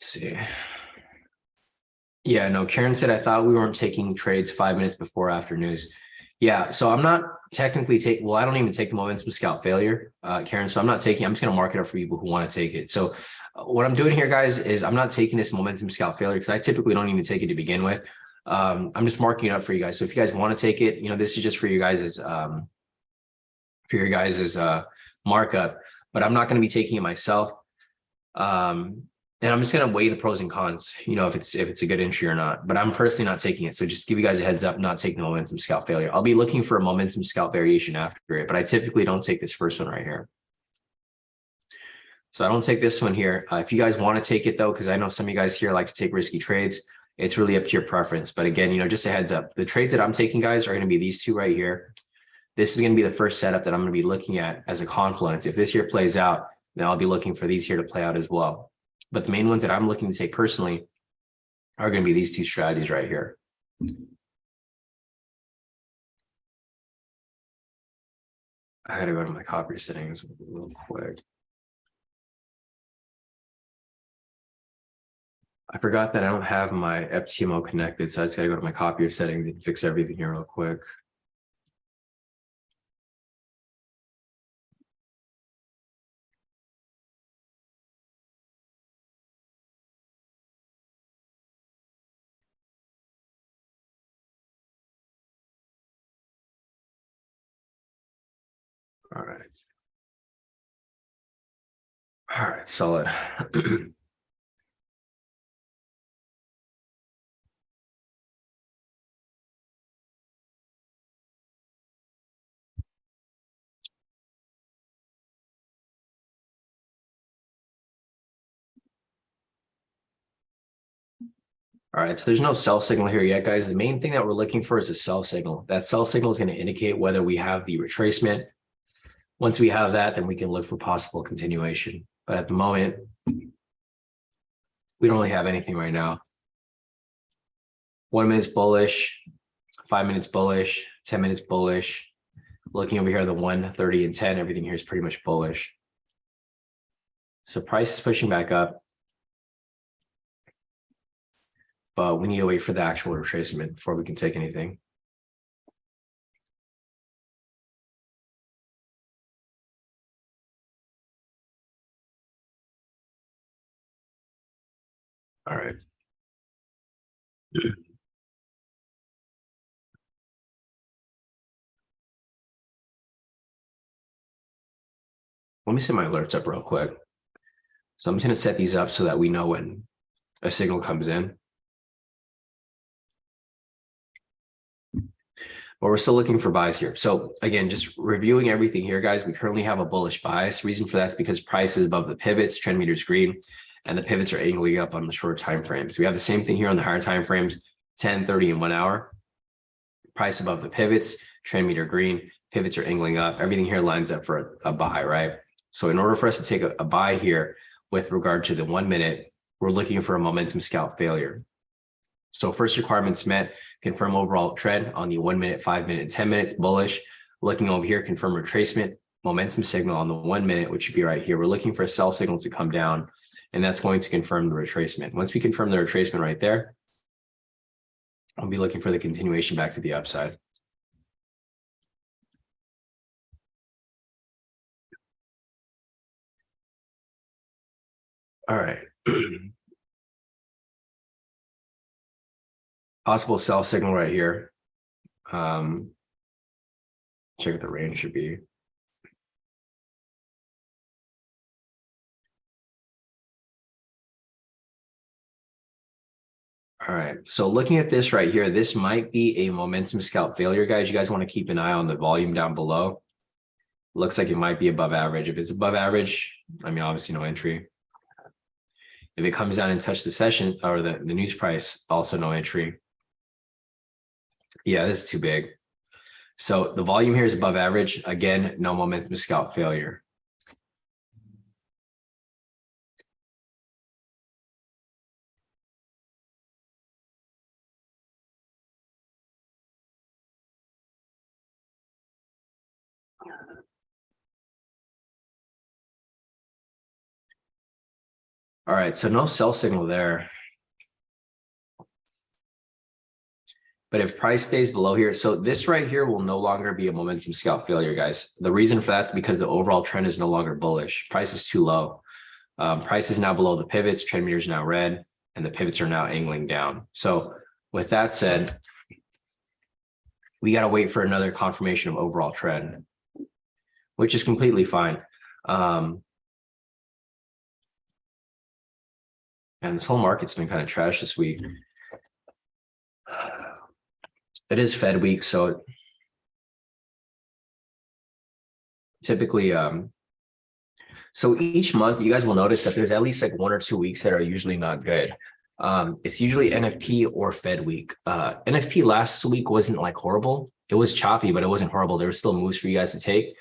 Let's see. Yeah, no, Karen said, I thought we weren't taking trades 5 minutes before after news. Yeah, so I'm not technically well, I don't even take the momentum scalp failure, Karen. So I'm not taking, I'm just going to mark it up for people who want to take it. So what I'm doing here, guys, is I'm not taking this momentum scalp failure because I typically don't even take it to begin with. I'm just marking it up for you guys. So if you guys want to take it, you know, this is just for you guys' markup, but I'm not going to be taking it myself. And I'm just going to weigh the pros and cons, you know, if it's a good entry or not, but I'm personally not taking it. So just give you guys a heads up, not taking the momentum scalp failure. I'll be looking for a momentum scalp variation after it, but I typically don't take this first one right here. So I don't take this one here. If you guys want to take it though, because I know some of you guys here like to take risky trades, it's really up to your preference. But again, you know, just a heads up, the trades that I'm taking, guys, are going to be these two right here. This is going to be the first setup that I'm going to be looking at as a confluence. If this here plays out, then I'll be looking for these here to play out as well. But the main ones that I'm looking to take personally are going to be these two strategies right here. I got to go to my copy settings real quick. I forgot that I don't have my FTMO connected, so I just gotta go to my copier settings and fix everything here real quick. All right. All right, solid. All right, so there's no sell signal here yet, guys. The main thing that we're looking for is a sell signal. That sell signal is going to indicate whether we have the retracement. Once we have that, then we can look for possible continuation. But at the moment, we don't really have anything right now. 1 minute's bullish, 5 minutes bullish, 10 minutes bullish. Looking over here, the 1, 30, and 10, everything here is pretty much bullish. So price is pushing back up. But we need to wait for the actual retracement before we can take anything. All right. Let me set my alerts up real quick. So I'm just going to set these up so that we know when a signal comes in. But we're still looking for buys here. So again, just reviewing everything here, guys, we currently have a bullish bias. Reason for that is because price is above the pivots, trend meters green, and the pivots are angling up on the short time frames. We have the same thing here on the higher time frames, 10, 30, and 1 hour. Price above the pivots, trend meter green, pivots are angling up. Everything here lines up for a buy, right? So in order for us to take a buy here with regard to the 1 minute, we're looking for a momentum scalp failure. So first requirement's met, confirm overall trend on the 1 minute, 5 minute, and 10 minutes bullish. Looking over here, confirm retracement, momentum signal on the 1 minute, which should be right here. We're looking for a sell signal to come down, and that's going to confirm the retracement. Once we confirm the retracement right there, I'll be looking for the continuation back to the upside. All right. Possible sell signal right here. Check what the range should be. All right, so looking at this right here, this might be a momentum scalp failure, guys. You guys want to keep an eye on the volume down below. Looks like it might be above average. If it's above average, I mean, obviously no entry. If it comes down and touch the session or the news price, also no entry. Yeah, this is too big. So the volume here is above average. Again, no momentum scalp failure. All right, so no sell signal there. But if price stays below here, so this right here will no longer be a momentum scalp failure, guys. The reason for that is because the overall trend is no longer bullish. Price is too low. Price is now below the pivots, trend meter is now red, and the pivots are now angling down. So with that said, we got to wait for another confirmation of overall trend, which is completely fine. And this whole market's been kind of trash this week. It is Fed week, so typically, so each month you guys will notice that there's at least like 1 or 2 weeks that are usually not good. It's usually NFP or Fed week. NFP last week wasn't like horrible. It was choppy, but it wasn't horrible. There were still moves for you guys to take.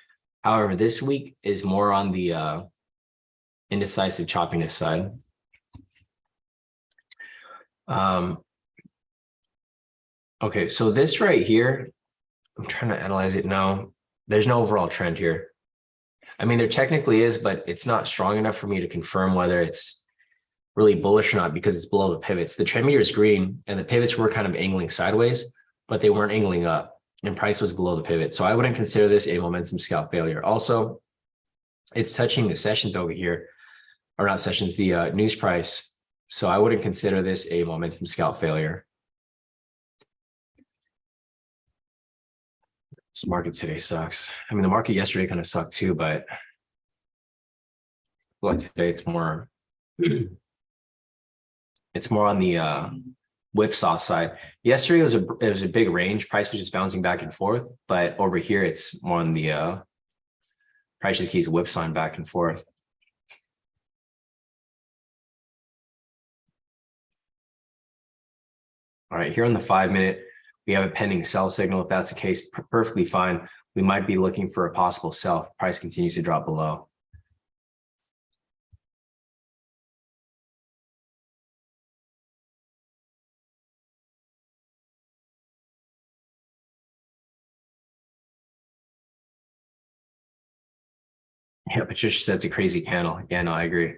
However, this week is more on the indecisive choppiness side. Okay, so this right here, I'm trying to analyze it now. There's no overall trend here. I mean, there technically is, but it's not strong enough for me to confirm whether it's really bullish or not because it's below the pivots. The trend meter is green and the pivots were kind of angling sideways, but they weren't angling up and price was below the pivot. So I wouldn't consider this a momentum scalp failure. Also, it's touching the sessions over here, or not sessions, the news price. So I wouldn't consider this a momentum scalp failure. This market today sucks. I mean, the market yesterday kind of sucked too, but like today it's more on the whipsaw side. Yesterday it was a big range. Price was just bouncing back and forth, but over here it's more on the price just keeps whipsawing back and forth. All right, here on the 5-minute, we have a pending sell signal. If that's the case, perfectly fine. We might be looking for a possible sell. Price continues to drop below. Yeah, Patricia said it's a crazy candle. Yeah, no, I agree.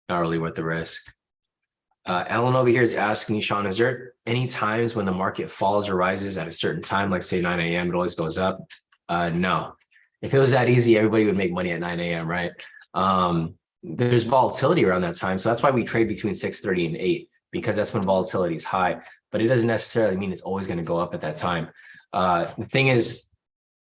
Not really worth the risk. Alan over here is asking, Sean, is there any times when the market falls or rises at a certain time, like say 9 a.m., it always goes up? No. If it was that easy, everybody would make money at 9 a.m., right? There's volatility around that time. So that's why we trade between 6:30 and 8, because that's when volatility is high. But it doesn't necessarily mean it's always going to go up at that time. The thing is,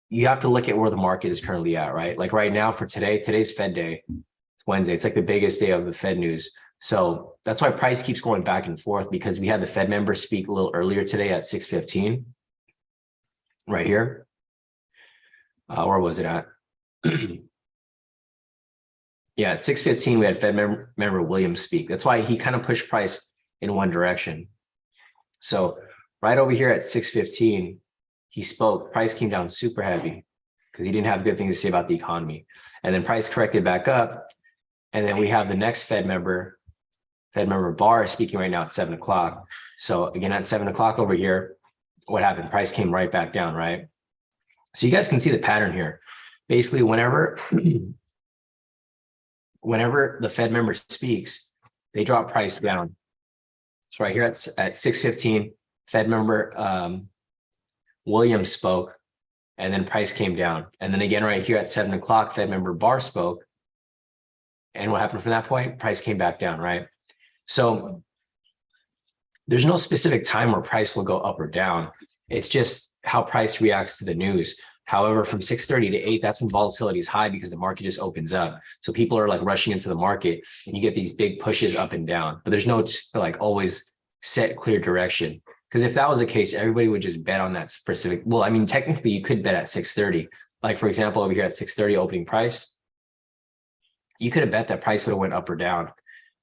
you have to look at where the market is currently at, right? Like right now for today's Fed day, it's Wednesday. It's like the biggest day of the Fed news. So that's why price keeps going back and forth, because we had the Fed member speak a little earlier today at 6:15 right here. Where was it at? Yeah, at 6:15, we had Fed member Williams speak. That's why he kind of pushed price in one direction. So right over here at 6:15, he spoke. Price came down super heavy because he didn't have good things to say about the economy. And then price corrected back up. And then we have the next Fed member Barr speaking right now at 7 o'clock. So again, at 7 o'clock over here, what happened? Price came right back down, right? So you guys can see the pattern here. Basically, whenever the Fed member speaks, they drop price down. So right here at 6:15, Fed member Williams spoke, and then price came down. And then again, right here at 7 o'clock, Fed member Barr spoke. And what happened from that point? Price came back down, right? So there's no specific time where price will go up or down. It's just how price reacts to the news. However, from 6:30 to 8, that's when volatility is high because the market just opens up. So people are like rushing into the market and you get these big pushes up and down, but there's no like always set clear direction. Because if that was the case, everybody would just bet on that specific. Well, I mean, technically you could bet at 6:30. Like for example, over here at 6:30 opening price, you could have bet that price would have went up or down,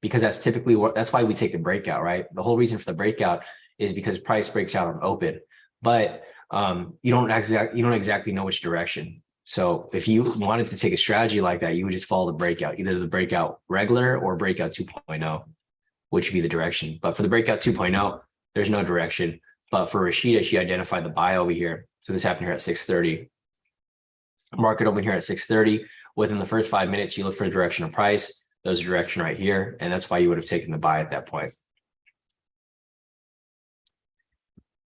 because that's typically that's why we take the breakout, right? The whole reason for the breakout is because price breaks out on open, but you don't exactly know which direction. So if you wanted to take a strategy like that, you would just follow the breakout, either the breakout regular or breakout 2.0, which would be the direction. But for the breakout 2.0, there's no direction. But for Rashida, she identified the buy over here. So this happened here at 6:30. Market open here at 6:30. Within the first 5 minutes, you look for a direction of price. There's a direction right here. And that's why you would have taken the buy at that point.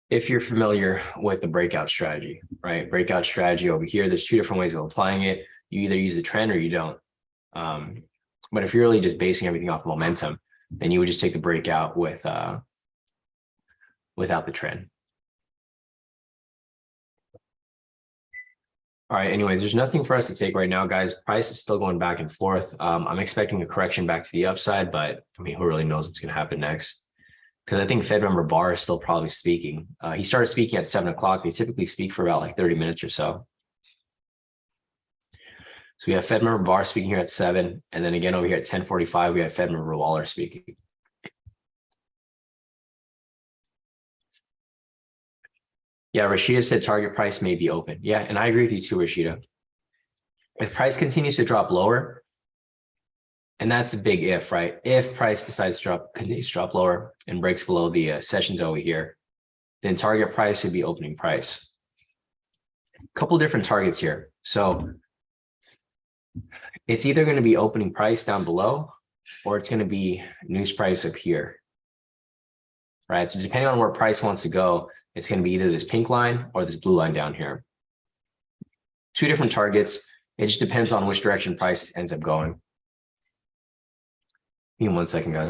If you're familiar with the breakout strategy, right? Breakout strategy over here, there's two different ways of applying it. You either use the trend or you don't. But if you're really just basing everything off momentum, then you would just take the breakout without the trend. All right, anyways, there's nothing for us to take right now, guys. Price is still going back and forth. I'm expecting a correction back to the upside, but I mean, who really knows what's going to happen next? Because I think Fed member Barr is still probably speaking. He started speaking at 7 o'clock. They typically speak for about like 30 minutes or so. So we have Fed member Barr speaking here at 7. And then again, over here at 10:45, we have Fed member Waller speaking. Yeah, Rashida said target price may be open. Yeah, and I agree with you too, Rashida. If price continues to drop lower, and that's a big if, right? If price decides to continues to drop lower and breaks below the sessions over here, then target price would be opening price. A couple different targets here. So it's either going to be opening price down below, or it's going to be news price up here, right? So depending on where price wants to go, it's going to be either this pink line or this blue line down here. Two different targets. It just depends on which direction price ends up going. Give me 1 second, guys.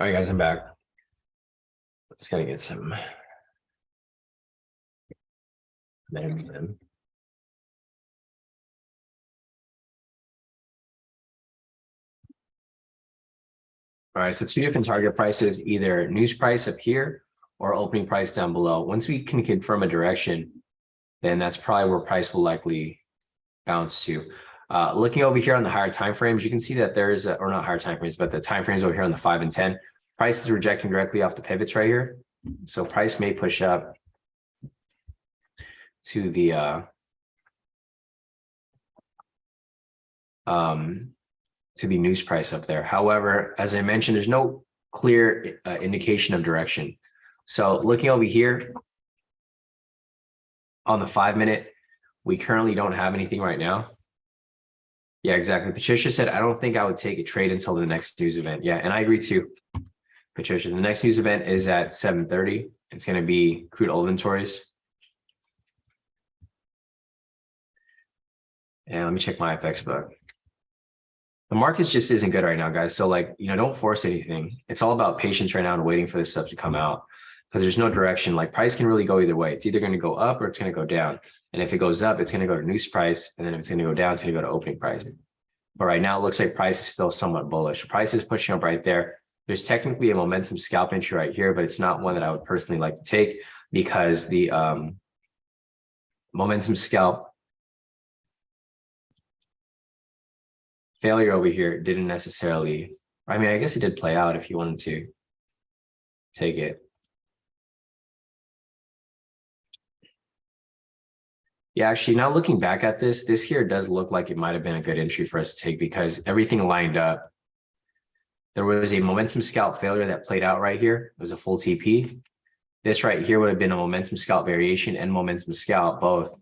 All right, guys, I'm back. Let's gotta get some minutes in. All right, so two different target prices, either news price up here or opening price down below. Once we can confirm a direction, then that's probably where price will likely bounce to. Looking over here on the higher time frames, you can see that there is or not higher time frames, but the time frames over here on the 5 and 10, price is rejecting directly off the pivots right here. So price may push up to the news price up there. However, as I mentioned, there's no clear indication of direction. So looking over here on the 5 minute, we currently don't have anything right now. Yeah, exactly. Patricia said, I don't think I would take a trade until the next news event. Yeah, and I agree too, Patricia. The next news event is at 7:30. It's going to be crude oil inventories. And let me check my FX book. The markets just isn't good right now, guys. So like, don't force anything. It's all about patience right now and waiting for this stuff to come out, because there's no direction. Like price can really go either way. It's either going to go up or it's going to go down. And if it goes up, it's going to go to news price. And then if it's going to go down, it's going to go to opening price. But right now, it looks like price is still somewhat bullish. Price is pushing up right there. There's technically a momentum scalp entry right here, but it's not one that I would personally like to take, because the momentum scalp failure over here didn't necessarily, I mean, I guess it did play out if you wanted to take it. Yeah, actually, now looking back at this here does look like it might have been a good entry for us to take, because everything lined up. There was a momentum scalp failure that played out right here. It was a full TP. This right here would have been a momentum scalp variation and momentum scalp both.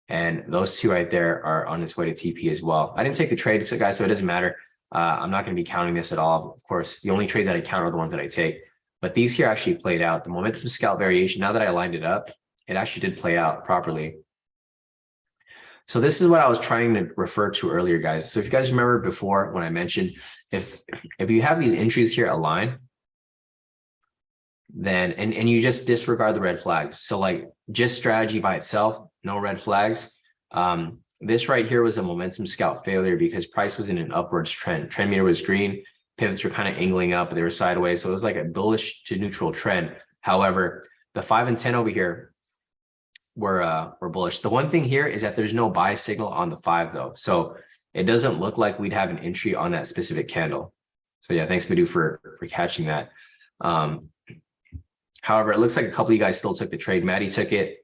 And those two right there are on its way to TP as well. I didn't take the trade, so guys, so it doesn't matter. I'm not going to be counting this at all. Of course, the only trades that I count are the ones that I take. But these here actually played out. The momentum scalp variation, now that I lined it up, it actually did play out properly. So this is what I was trying to refer to earlier, guys. So if you guys remember before when I mentioned, if you have these entries here aligned, then and you just disregard the red flags. So like just strategy by itself, no red flags. This right here was a momentum scalp failure because price was in an upwards trend. Trend meter was green, pivots were kind of angling up, they were sideways. So it was like a bullish to neutral trend. However, the 5 and 10 over here were bullish. The one thing here is that there's no buy signal on the 5 though. So it doesn't look like we'd have an entry on that specific candle. So yeah, thanks Madhu for catching that. However, it looks like a couple of you guys still took the trade. Maddie took it.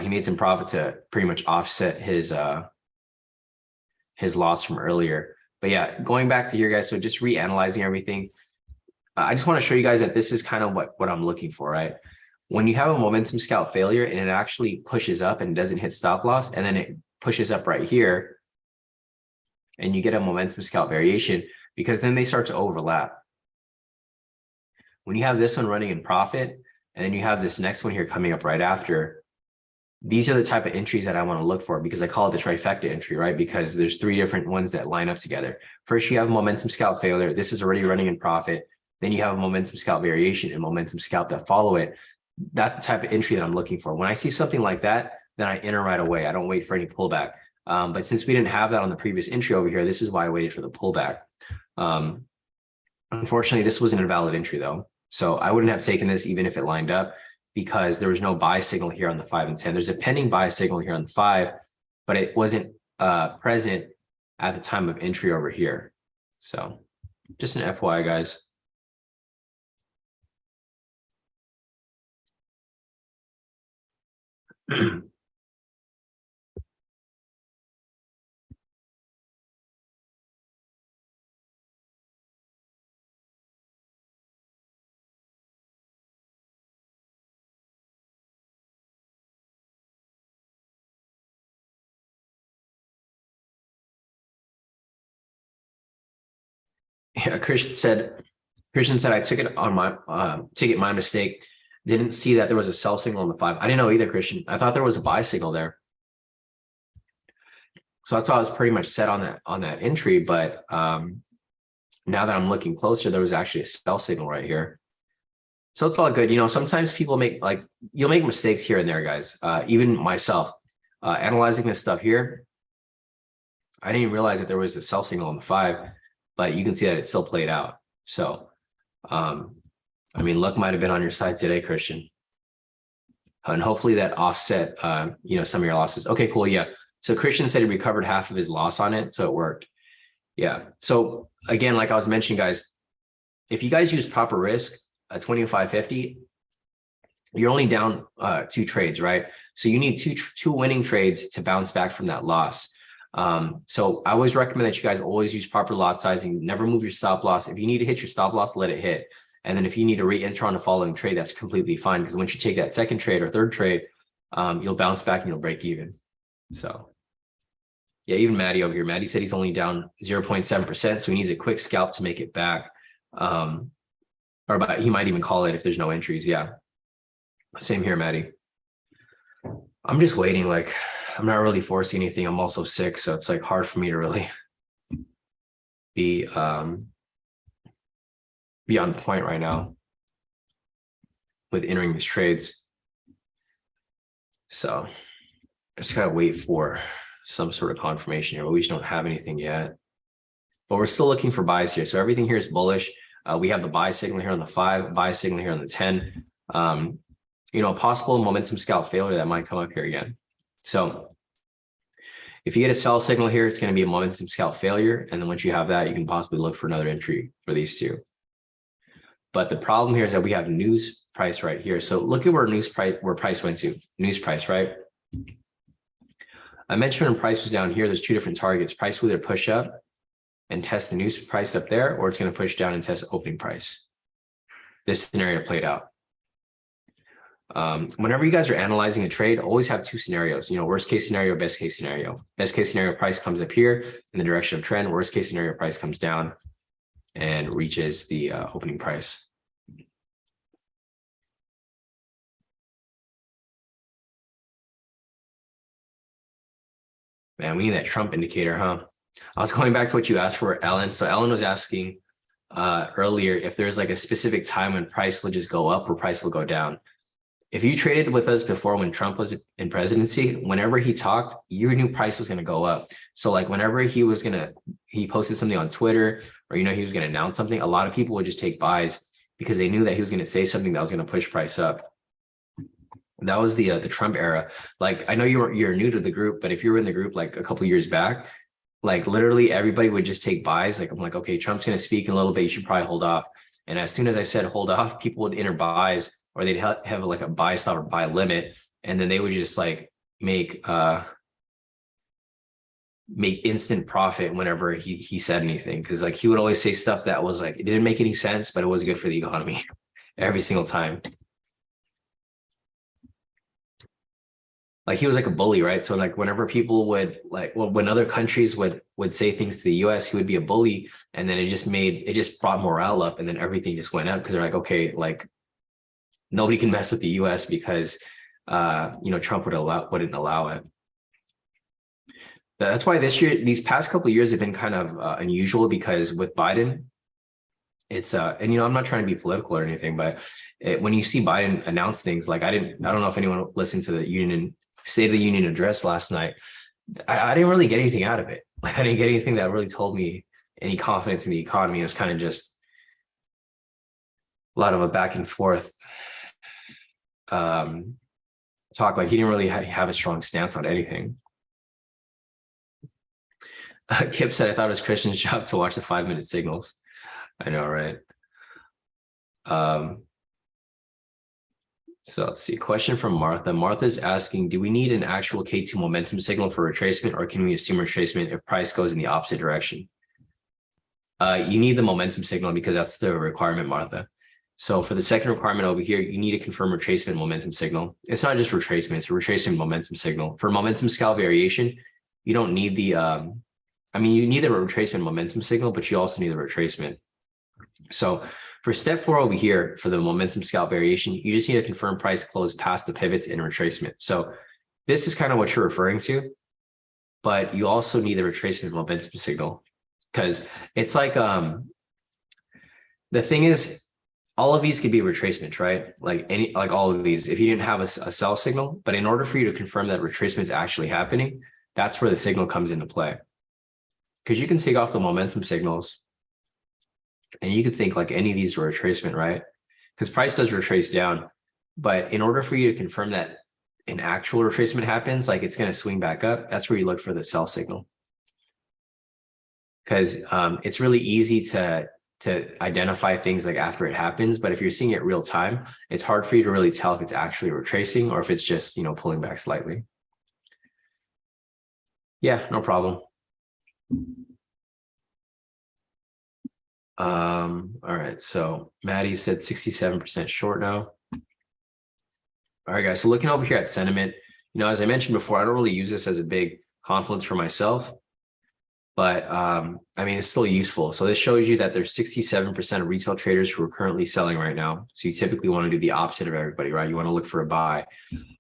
He made some profit to pretty much offset his loss from earlier. But yeah, going back to here, guys, so just reanalyzing everything. I just want to show you guys that this is kind of what I'm looking for, right? When you have a momentum scalp failure and it actually pushes up and doesn't hit stop loss, and then it pushes up right here, and you get a momentum scalp variation, because then they start to overlap. When you have this one running in profit, and then you have this next one here coming up right after, these are the type of entries that I want to look for, because I call it the trifecta entry, right? Because there's 3 different ones that line up together. First, you have a momentum scalp failure. This is already running in profit. Then you have a momentum scalp variation and momentum scalp that follow it. That's the type of entry that I'm looking for. When I see something like that, then I enter right away. I don't wait for any pullback. But since we didn't have that on the previous entry over here, this is why I waited for the pullback. Unfortunately, this was an invalid entry though. So I wouldn't have taken this even if it lined up, because there was no buy signal here on the 5 and 10. There's a pending buy signal here on the 5, but it wasn't present at the time of entry over here. So just an FYI, guys. Yeah, Christian said I took it on my ticket, my mistake. Didn't see that there was a sell signal on the 5. I didn't know either, Christian. I thought there was a buy signal there. So that's why I was pretty much set on that entry. But now that I'm looking closer, there was actually a sell signal right here. So it's all good. Sometimes people you'll make mistakes here and there, guys. Even myself, analyzing this stuff here, I didn't realize that there was a sell signal on the 5, but you can see that it still played out. So, luck might have been on your side today, Christian. And hopefully that offset, some of your losses. Okay, cool. Yeah. So Christian said he recovered half of his loss on it. So it worked. Yeah. So again, like I was mentioning, guys, if you guys use proper risk, 25.50, you're only down 2 trades, right? So you need two winning trades to bounce back from that loss. So I always recommend that you guys always use proper lot sizing. Never move your stop loss. If you need to hit your stop loss, let it hit. And then if you need to re-enter on the following trade, that's completely fine. Because once you take that second trade or third trade, you'll bounce back and you'll break even. So yeah, even Maddie over here. Maddie said he's only down 0.7%. So he needs a quick scalp to make it back. He might even call it if there's no entries. Yeah. Same here, Maddie. I'm just waiting. I'm not really forcing anything. I'm also sick. So it's hard for me to really be on point right now with entering these trades. So I just gotta wait for some sort of confirmation here, but we just don't have anything yet. But we're still looking for buys here. So everything here is bullish. We have the buy signal here on the 5, buy signal here on the 10. A possible momentum scalp failure that might come up here again. So if you get a sell signal here, it's going to be a momentum scalp failure. And then once you have that, you can possibly look for another entry for these two. But the problem here is that we have news price right here. So look at where price went to. News price, right? I mentioned when price was down here, there's 2 different targets. Price will either push up and test the news price up there, or it's going to push down and test opening price. This scenario played out. Whenever you guys are analyzing a trade, always have 2 scenarios, worst case scenario, best case scenario. Best case scenario, price comes up here in the direction of trend. Worst case scenario, price comes down and reaches the opening price. Man, we need that Trump indicator, huh? I was going back to what you asked for, Ellen. So Ellen was asking earlier if there's a specific time when price will just go up or price will go down. If you traded with us before when Trump was in presidency, whenever he talked, you knew price was going to go up. So whenever he posted something on Twitter or, he was going to announce something, a lot of people would just take buys because they knew that he was going to say something that was going to push price up. That was the Trump era. I know you're new to the group, but if you were in the group a couple years back, literally everybody would just take buys. I'm okay, Trump's going to speak in a little bit. You should probably hold off. And as soon as I said hold off, people would enter buys, or they'd have a buy stop or buy limit, and then they would just make instant profit whenever he said anything, because he would always say stuff that was it didn't make any sense, but it was good for the economy every single time. He was a bully, right? So whenever people would when other countries would say things to the US, he would be a bully, and then it just brought morale up, and then everything just went up because they're okay, nobody can mess with the US because Trump wouldn't allow it. That's why these past couple of years have been kind of unusual, because with Biden, it's and I'm not trying to be political or anything, but when you see Biden announce things, I don't know if anyone listened to the State of the Union address last night. I didn't really get anything out of it. I didn't get anything that really told me any confidence in the economy. It was kind of just a lot of a back and forth talk. He didn't really have a strong stance on anything. Kip said, I thought it was Christian's job to watch the 5-minute signals. I know, right? So let's see. Question from Martha. Martha's asking, do we need an actual K2 momentum signal for retracement, or can we assume retracement if price goes in the opposite direction? You need the momentum signal, because that's the requirement, Martha. So for the second requirement over here, you need to confirm retracement momentum signal. It's not just retracement, it's a retracement momentum signal. For momentum scale variation, you don't need the, you need the retracement momentum signal, but you also need the retracement. So for step 4 over here, for the momentum scalp variation, you just need to confirm price close past the pivots in retracement. So this is kind of what you're referring to, but you also need the retracement momentum signal, because it's like, the thing is, all of these could be retracements, right? Like all of these, if you didn't have a sell signal, but in order for you to confirm that retracement is actually happening, that's where the signal comes into play. Because you can take off the momentum signals and you could think like any of these are retracement, right? Because price does retrace down, but in order for you to confirm that an actual retracement happens, like it's going to swing back up, that's where you look for the sell signal. Because it's really easy to identify things like after it happens, but if you're seeing it real time, it's hard for you to really tell if it's actually retracing or if it's just, you know, pulling back slightly. Yeah, no problem. All right, so Maddie said 67% short now. All right, guys, so looking over here at sentiment, you know, as I mentioned before, I don't really use this as a big confluence for myself, but I mean, it's still useful. So this shows you that there's 67% of retail traders who are currently selling right now. So you typically want to do the opposite of everybody, right? You want to look for a buy.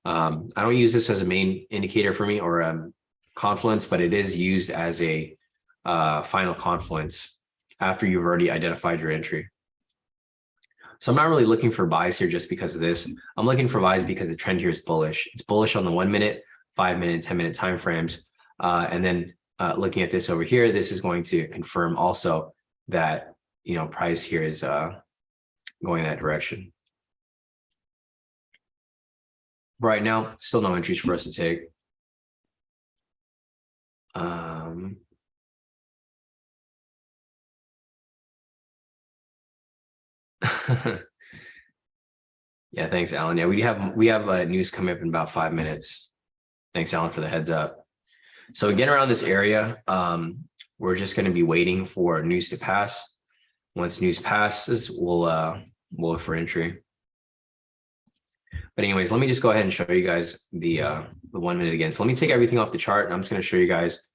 I don't use this as a main indicator for me or confluence, but it is used as a final confluence after you've already identified your entry. So I'm not really looking for buys here just because of this. I'm looking for buys because the trend here is bullish. It's bullish on the 1 minute, 5 minute, 10 minute time frames. And then looking at this over here, this is going to confirm also that, you know, price here is going that direction. Right now, still no entries for us to take. Yeah, thanks, Alan. Yeah, we have news coming up in about 5 minutes. Thanks, Alan, for the heads up. So again, around this area, we're just going to be waiting for news to pass. Once news passes, we'll look for entry. But anyways, let me just go ahead and show you guys the 1 minute again. So let me take everything off the chart, and I'm just going to show you guys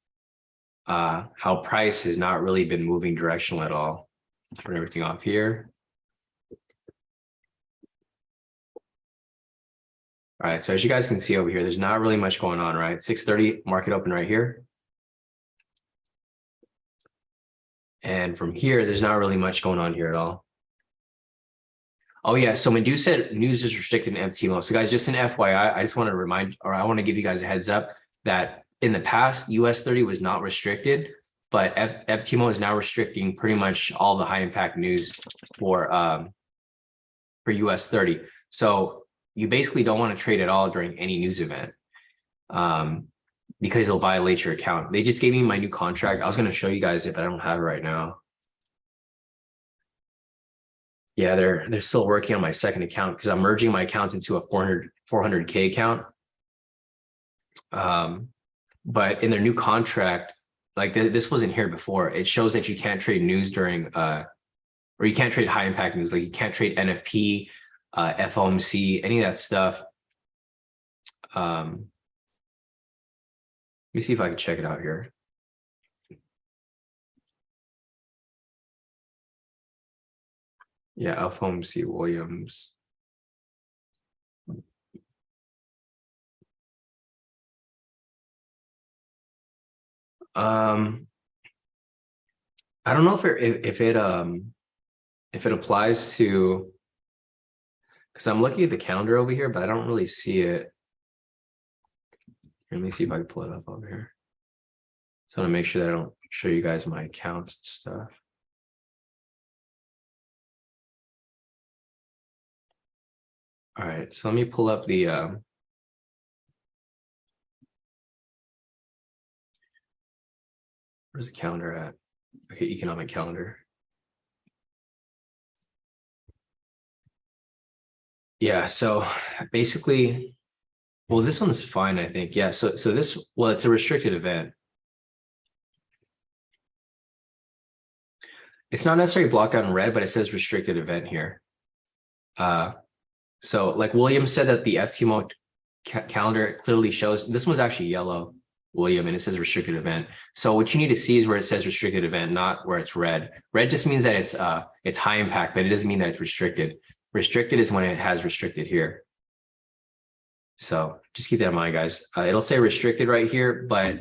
how price has not really been moving directional at all. Turn everything off here. All right, so as you guys can see over here, there's not really much going on, right? 6:30 market open right here. And from here, there's not really much going on here at all. Oh yeah, so Madu said news is restricted in FTMO. So guys, just an FYI, I just want to remind, or I want to give you guys a heads up that in the past, US30 was not restricted, but FTMO is now restricting pretty much all the high impact news for US30. So you basically don't want to trade at all during any news event because it'll violate your account. They just gave me my new contract. I was going to show you guys it, but I don't have it right now. Yeah, they're still working on my second account because I'm merging my accounts into a 400K account. But in their new contract, like this wasn't here before. It shows that you can't trade news during, or you can't trade high impact news. Like you can't trade NFP, FOMC, any of that stuff. Let me see if I can check it out here. Yeah, FOMC Williams. I don't know if it applies to, because I'm looking at the calendar over here, but I don't really see it. Let me see if I can pull it up over here. So I want to make sure that I don't show you guys my accounts and stuff. All right, so let me pull up the where's the calendar at? Okay, economic calendar. Yeah, so basically, well, this one's fine, I think. Yeah, so this, well, it's a restricted event. It's not necessarily blocked out in red, but it says restricted event here. So like William said that the FTMO calendar clearly shows, this one's actually yellow. William, and it says restricted event. So what you need to see is where it says restricted event, not where it's red. Red just means that it's high impact, but it doesn't mean that it's restricted. Restricted is when it has restricted here. So just keep that in mind, guys. It'll say restricted right here, but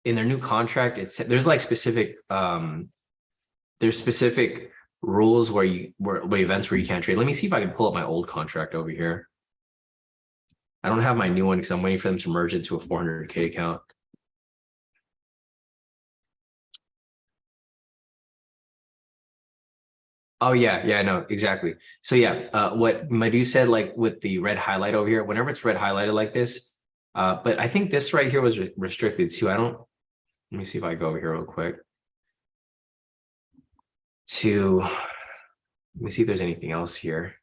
in their new contract, there's like specific there's specific rules where events where you can't trade. Let me see if I can pull up my old contract over here. I don't have my new one because I'm waiting for them to merge into a 400K account. Oh yeah, no, exactly. So yeah, what Madhu said, like with the red highlight over here, whenever it's red highlighted like this, but I think this right here was restricted too. Let me see if I go over here real quick. Let me see if there's anything else here.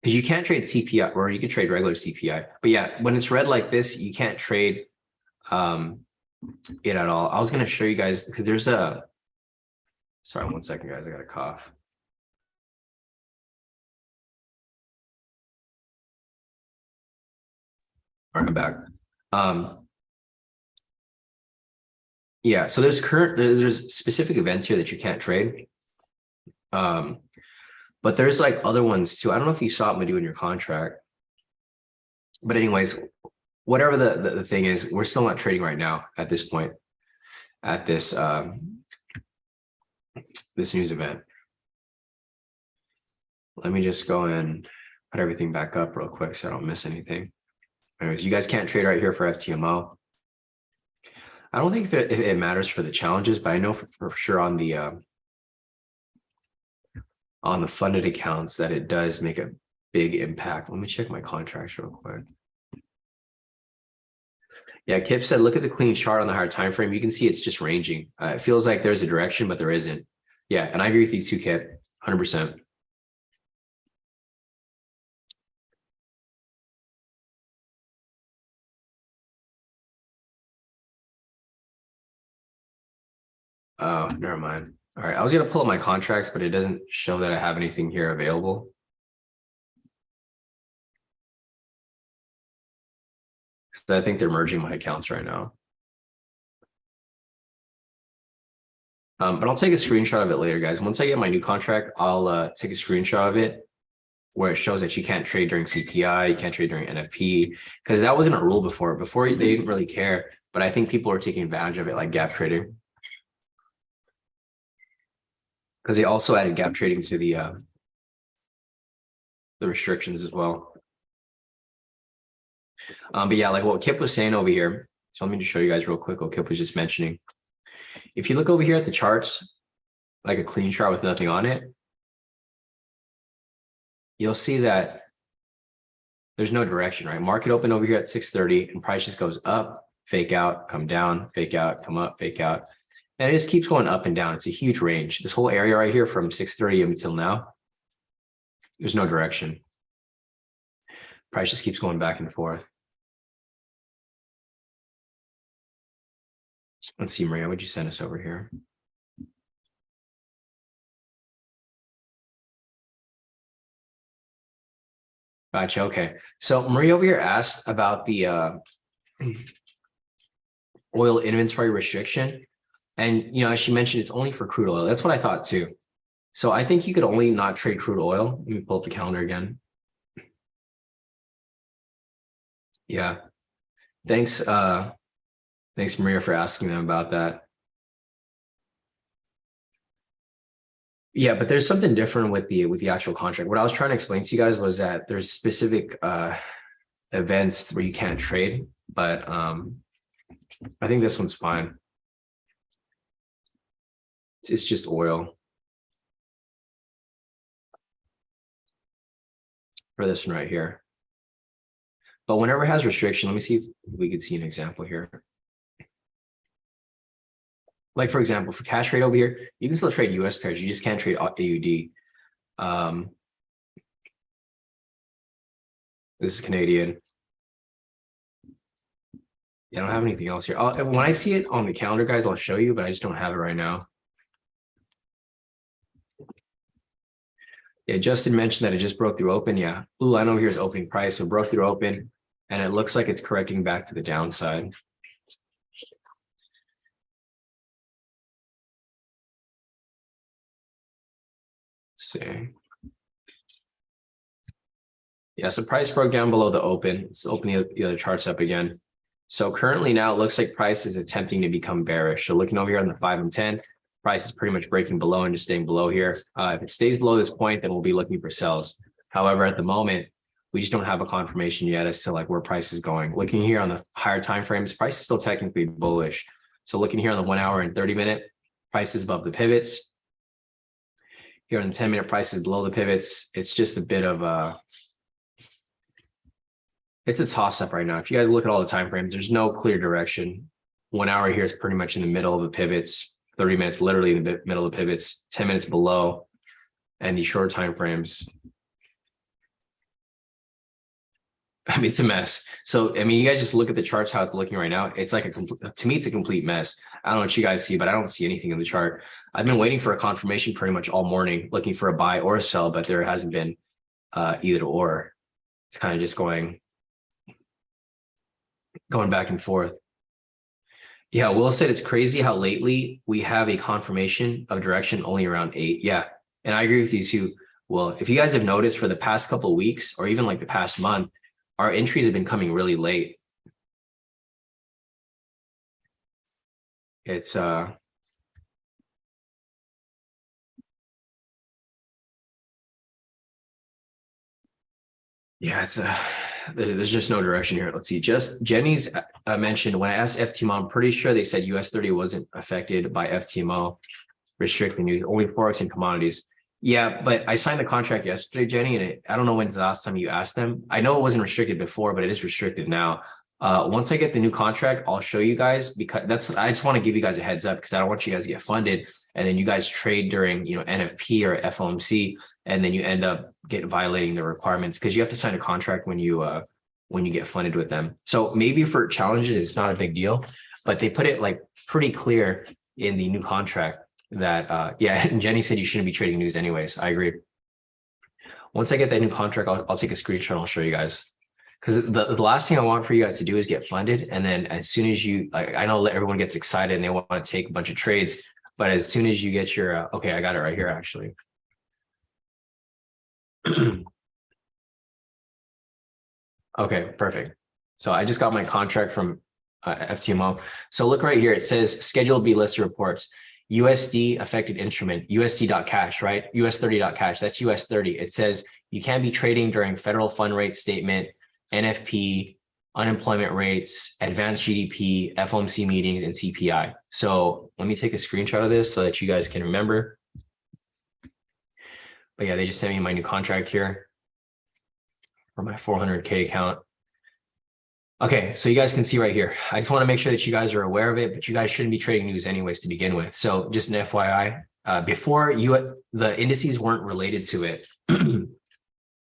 Because you can't trade CPI, or you can trade regular CPI. But yeah, when it's red like this, you can't trade it at all. I was going to show you guys because there's sorry, 1 second, guys. I got a cough. All right, I'm back. Yeah, so there's specific events here that you can't trade. But there's like other ones too. I don't know if you saw it Madhu in your contract. But anyways, whatever the thing is, we're still not trading right now at this point, at this this news event. Let me just go and put everything back up real quick so I don't miss anything. Anyways, you guys can't trade right here for FTMO. I don't think if it matters for the challenges, but I know for sure on the funded accounts that it does make a big impact. Let me check my contracts real quick. Yeah, Kip said, look at the clean chart on the higher time frame. You can see it's just ranging. It feels like there's a direction, but there isn't. Yeah, and I agree with you too, Kip, 100%. Oh, never mind. All right, I was going to pull up my contracts, but it doesn't show that I have anything here available. So I think they're merging my accounts right now. But I'll take a screenshot of it later, guys. Once I get my new contract, I'll take a screenshot of it where it shows that you can't trade during CPI, you can't trade during NFP, because that wasn't a rule before. Before, they didn't really care, but I think people are taking advantage of it, like gap trading. Because they also added gap trading to the restrictions as well. But yeah, like what Kip was saying over here. So let me just show you guys real quick what Kip was just mentioning. If you look over here at the charts, like a clean chart with nothing on it, you'll see that there's no direction, right? Market open over here at 630 and price just goes up, fake out, come down, fake out, come up, fake out. And it just keeps going up and down. It's a huge range. This whole area right here from 630 until now, there's no direction. Price just keeps going back and forth. Let's see, Maria, what'd you send us over here? Gotcha. Okay. So Maria over here asked about the oil inventory restriction. And, you know, as she mentioned, it's only for crude oil. That's what I thought too. So I think you could only not trade crude oil. Let me pull up the calendar again. Yeah. Thanks. Thanks, Maria, for asking them about that. Yeah, but there's something different with the actual contract. What I was trying to explain to you guys was that there's specific events where you can't trade, but I think this one's fine. It's just oil for this one right here. But whenever it has restriction, let me see if we could see an example here. Like, for example, for cash rate over here, you can still trade US pairs. You just can't trade AUD. This is Canadian. Yeah, I don't have anything else here. When I see it on the calendar, guys, I'll show you, but I just don't have it right now. Yeah, Justin mentioned that it just broke through open. Yeah, blue line over here is opening price, so broke through open, and it looks like it's correcting back to the downside. Let's see. Yeah, so price broke down below the open. It's opening the other charts up again. So currently now it looks like price is attempting to become bearish. So looking over here on the 5 and 10, price is pretty much breaking below and just staying below here. If it stays below this point, then we'll be looking for sells. However, at the moment, we just don't have a confirmation yet as to like where price is going. Looking here on the higher time frames, price is still technically bullish. So looking here on the 1 hour and 30 minute, price is above the pivots. Here on the 10-minute, price is below the pivots. It's just a bit of a it's a toss-up right now. If you guys look at all the time frames, there's no clear direction. 1 hour here is pretty much in the middle of the pivots. 30 minutes literally in the middle of the pivots. 10 minutes below, and these short time frames. I mean, it's a mess. So, I mean, you guys just look at the charts, how it's looking right now. It's like to me, it's a complete mess. I don't know what you guys see, but I don't see anything in the chart. I've been waiting for a confirmation pretty much all morning, looking for a buy or a sell, but there hasn't been either or. It's kind of just going back and forth. Yeah, Will said it's crazy how lately we have a confirmation of direction only around 8. Yeah, and I agree with you too. Well, if you guys have noticed for the past couple of weeks or even like the past month, our entries have been coming really late. It's yeah, it's there's just no direction here. Let's see. Just Jenny's mentioned when I asked FTMO, I'm pretty sure they said US30 wasn't affected by FTMO restricting news, only Forex and commodities. Yeah, but I signed the contract yesterday, Jenny, and I don't know when's the last time you asked them. I know it wasn't restricted before, but it is restricted now. Once I get the new contract, I'll show you guys because I just want to give you guys a heads up because I don't want you guys to get funded and then you guys trade during NFP or FOMC and then you end up violating the requirements because you have to sign a contract when you get funded with them. So maybe for challenges, it's not a big deal, but they put it like pretty clear in the new contract that yeah, and Jenny said you shouldn't be trading news anyways. I agree. Once I get that new contract, I'll take a screenshot and I'll show you guys. Because the last thing I want for you guys to do is get funded. And then as soon as you, I know everyone gets excited and they want to take a bunch of trades, but as soon as you get your, okay, I got it right here actually. Okay, perfect. So I just got my contract from FTMO. So look right here. It says scheduled B listed reports. USD affected instrument, USD.cash, right? US30.cash, that's US30. It says you can't be trading during federal fund rate statement, NFP, unemployment rates, advanced GDP, FOMC meetings, and CPI. So let me take a screenshot of this so that you guys can remember. But yeah, they just sent me my new contract here for my 400K account. Okay, so you guys can see right here. I just want to make sure that you guys are aware of it, but you guys shouldn't be trading news anyways to begin with. So just an FYI, before the indices weren't related to it,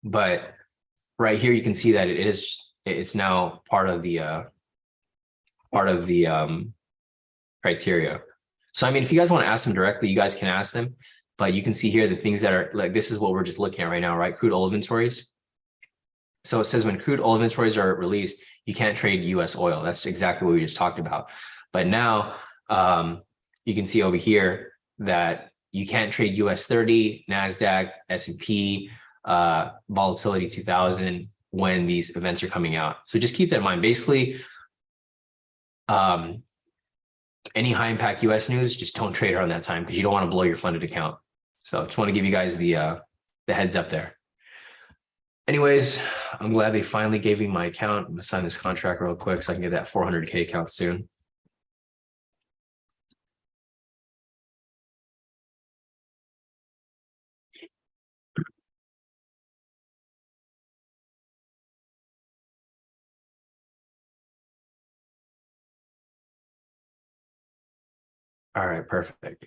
but right here you can see that it's now part of the criteria. So I mean, if you guys want to ask them directly, you guys can ask them, but you can see here the things that are like this is what we're just looking at right now, right? Crude oil inventories. So it says when crude oil inventories are released, you can't trade US oil. That's exactly what we just talked about. But now you can see over here that you can't trade US30, NASDAQ, S&P, volatility 2000 when these events are coming out. So just keep that in mind. Basically, any high impact US news, just don't trade around that time because you don't want to blow your funded account. So I just want to give you guys the heads up there. Anyways, I'm glad they finally gave me my account. I'm gonna sign this contract real quick so I can get that 400K account soon. All right, perfect.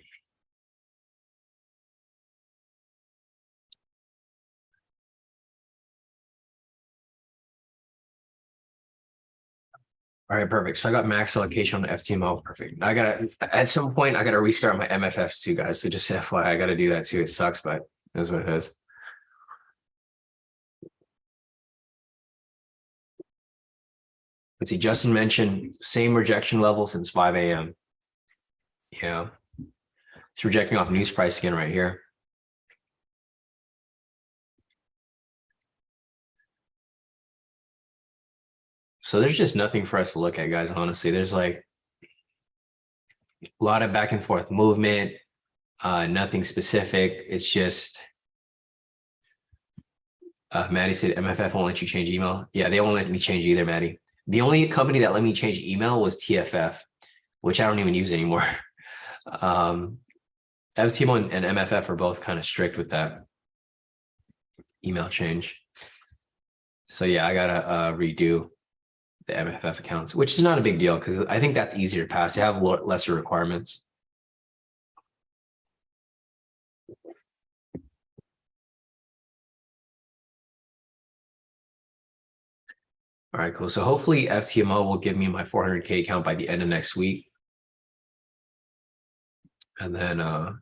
All right, perfect. So I got max allocation on the FTMO. Perfect. At some point, I gotta restart my MFFs too, guys. So just FYI, I gotta do that too. It sucks, but it is what it is. Let's see, Justin mentioned same rejection level since 5 a.m. Yeah. It's rejecting off news price again right here. So there's just nothing for us to look at, guys. Honestly, there's like a lot of back and forth movement, nothing specific. It's just, Maddie said MFF won't let you change email. Yeah, they won't let me change either, Maddie. The only company that let me change email was TFF, which I don't even use anymore. FTMO and MFF are both kind of strict with that email change. So yeah, I gotta redo the MFF accounts, which is not a big deal because I think that's easier to pass. They have lesser requirements. All right, cool. So hopefully FTMO will give me my 400K account by the end of next week. And then I'll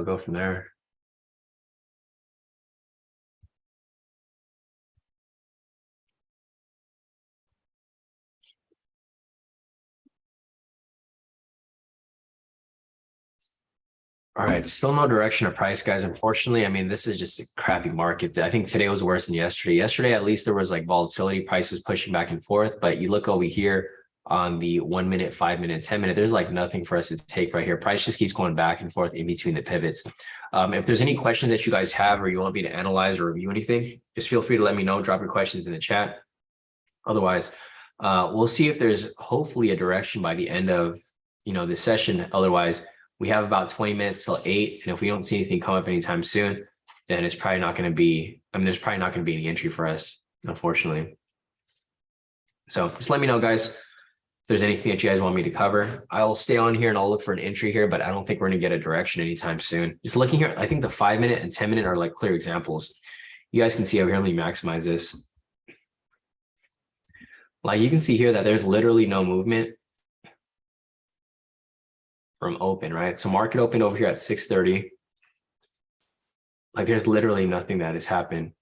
go from there. All right, still no direction of price, guys. Unfortunately, I mean, this is just a crappy market. I think today was worse than yesterday. Yesterday, at least there was like volatility, prices pushing back and forth. But you look over here on the 1 minute, 5 minute, 10 minute, there's like nothing for us to take right here. Price just keeps going back and forth in between the pivots. If there's any questions that you guys have or you want me to analyze or review anything, just feel free to let me know. Drop your questions in the chat. Otherwise, we'll see if there's hopefully a direction by the end of this session. Otherwise, we have about 20 minutes till 8. And if we don't see anything come up anytime soon, then it's probably not going to be, there's probably not going to be any entry for us, unfortunately. So just let me know, guys, if there's anything that you guys want me to cover. I'll stay on here and I'll look for an entry here, but I don't think we're going to get a direction anytime soon. Just looking here, I think the 5 minute and 10 minute are like clear examples. You guys can see over here, let me maximize this. Like you can see here that there's literally no movement from open, right? So market opened over here at 6:30. Like there's literally nothing that has happened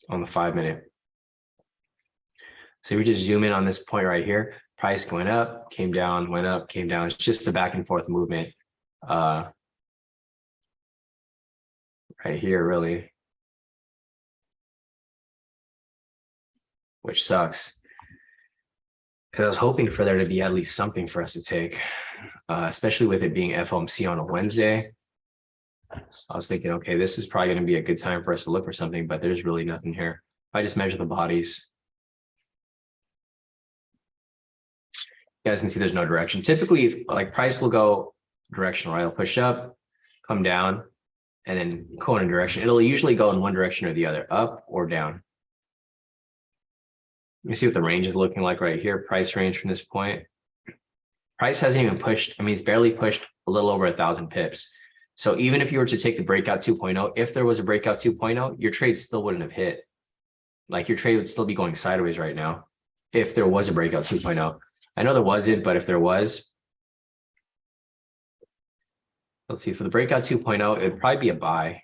on the 5 minute. So we just zoom in on this point right here, price going up, came down, went up, came down. It's just a back and forth movement right here, really, which sucks. Because I was hoping for there to be at least something for us to take, especially with it being FOMC on a Wednesday. I was thinking, okay, this is probably going to be a good time for us to look for something, but there's really nothing here. If I just measure the bodies, you guys can see there's no direction. Typically, like price will go directional, right? It'll push up, come down, and then go in a direction. It'll usually go in one direction or the other, up or down. Let me see what the range is looking like right here. Price range from this point. Price hasn't even pushed. I mean, it's barely pushed a little over 1,000 pips. So even if you were to take the breakout 2.0, if there was a breakout 2.0, your trade still wouldn't have hit. Like your trade would still be going sideways right now if there was a breakout 2.0. I know there wasn't, but if there was, let's see, for the breakout 2.0, it would probably be a buy.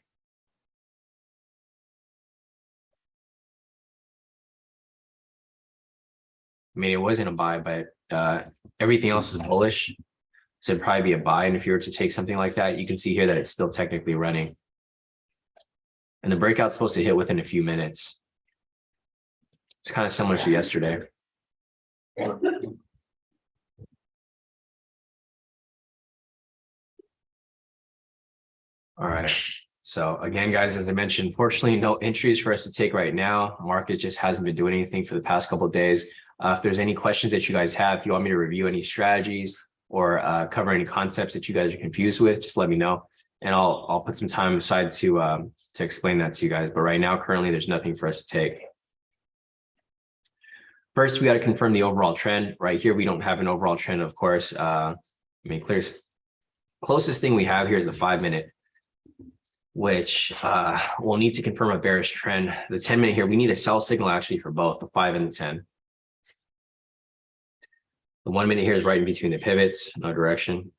I mean, it wasn't a buy, but everything else is bullish. So it'd probably be a buy. And if you were to take something like that, you can see here that it's still technically running. And the breakout's supposed to hit within a few minutes. It's kind of similar to yesterday. All right. So again, guys, as I mentioned, fortunately, no entries for us to take right now. Market just hasn't been doing anything for the past couple of days. If there's any questions that you guys have, if you want me to review any strategies or cover any concepts that you guys are confused with, just let me know. And I'll put some time aside to explain that to you guys. But right now, currently, there's nothing for us to take. First, we got to confirm the overall trend. Right here, we don't have an overall trend, of course. I mean, closest thing we have here is the 5 minute, which we'll need to confirm a bearish trend. The 10 minute here, we need a sell signal actually for both the 5 and the 10. The 1 minute here is right in between the pivots, no direction.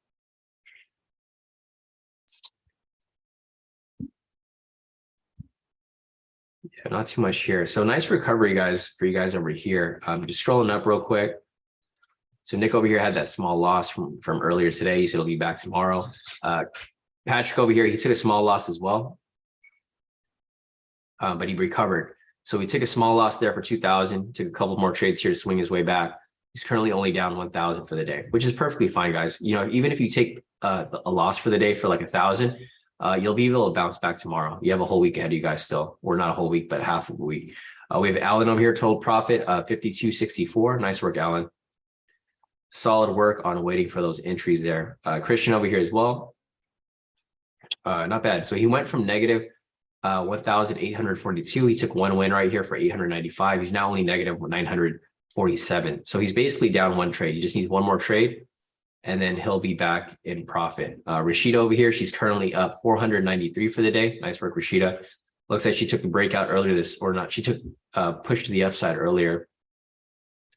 Yeah, not too much here. So nice recovery, guys, for you guys over here. Just scrolling up real quick. So Nick over here had that small loss from earlier today. He said he'll be back tomorrow. Patrick over here, he took a small loss as well, but he recovered. So he took a small loss there for 2,000, took a couple more trades here to swing his way back. He's currently only down 1,000 for the day, which is perfectly fine, guys. You know, even if you take a loss for the day for like 1,000, you'll be able to bounce back tomorrow. You have a whole week ahead of you guys still, or not a whole week, but half of a week. We have Alan over here, total profit 52.64. Nice work, Alan. Solid work on waiting for those entries there. Christian over here as well. Not bad. So he went from negative 1,842. He took one win right here for 895. He's now only negative 947. So he's basically down one trade. He just needs one more trade, and then he'll be back in profit. Rashida over here, she's currently up 493 for the day. Nice work, Rashida. Looks like she took the breakout earlier this, or not. She took push to the upside earlier.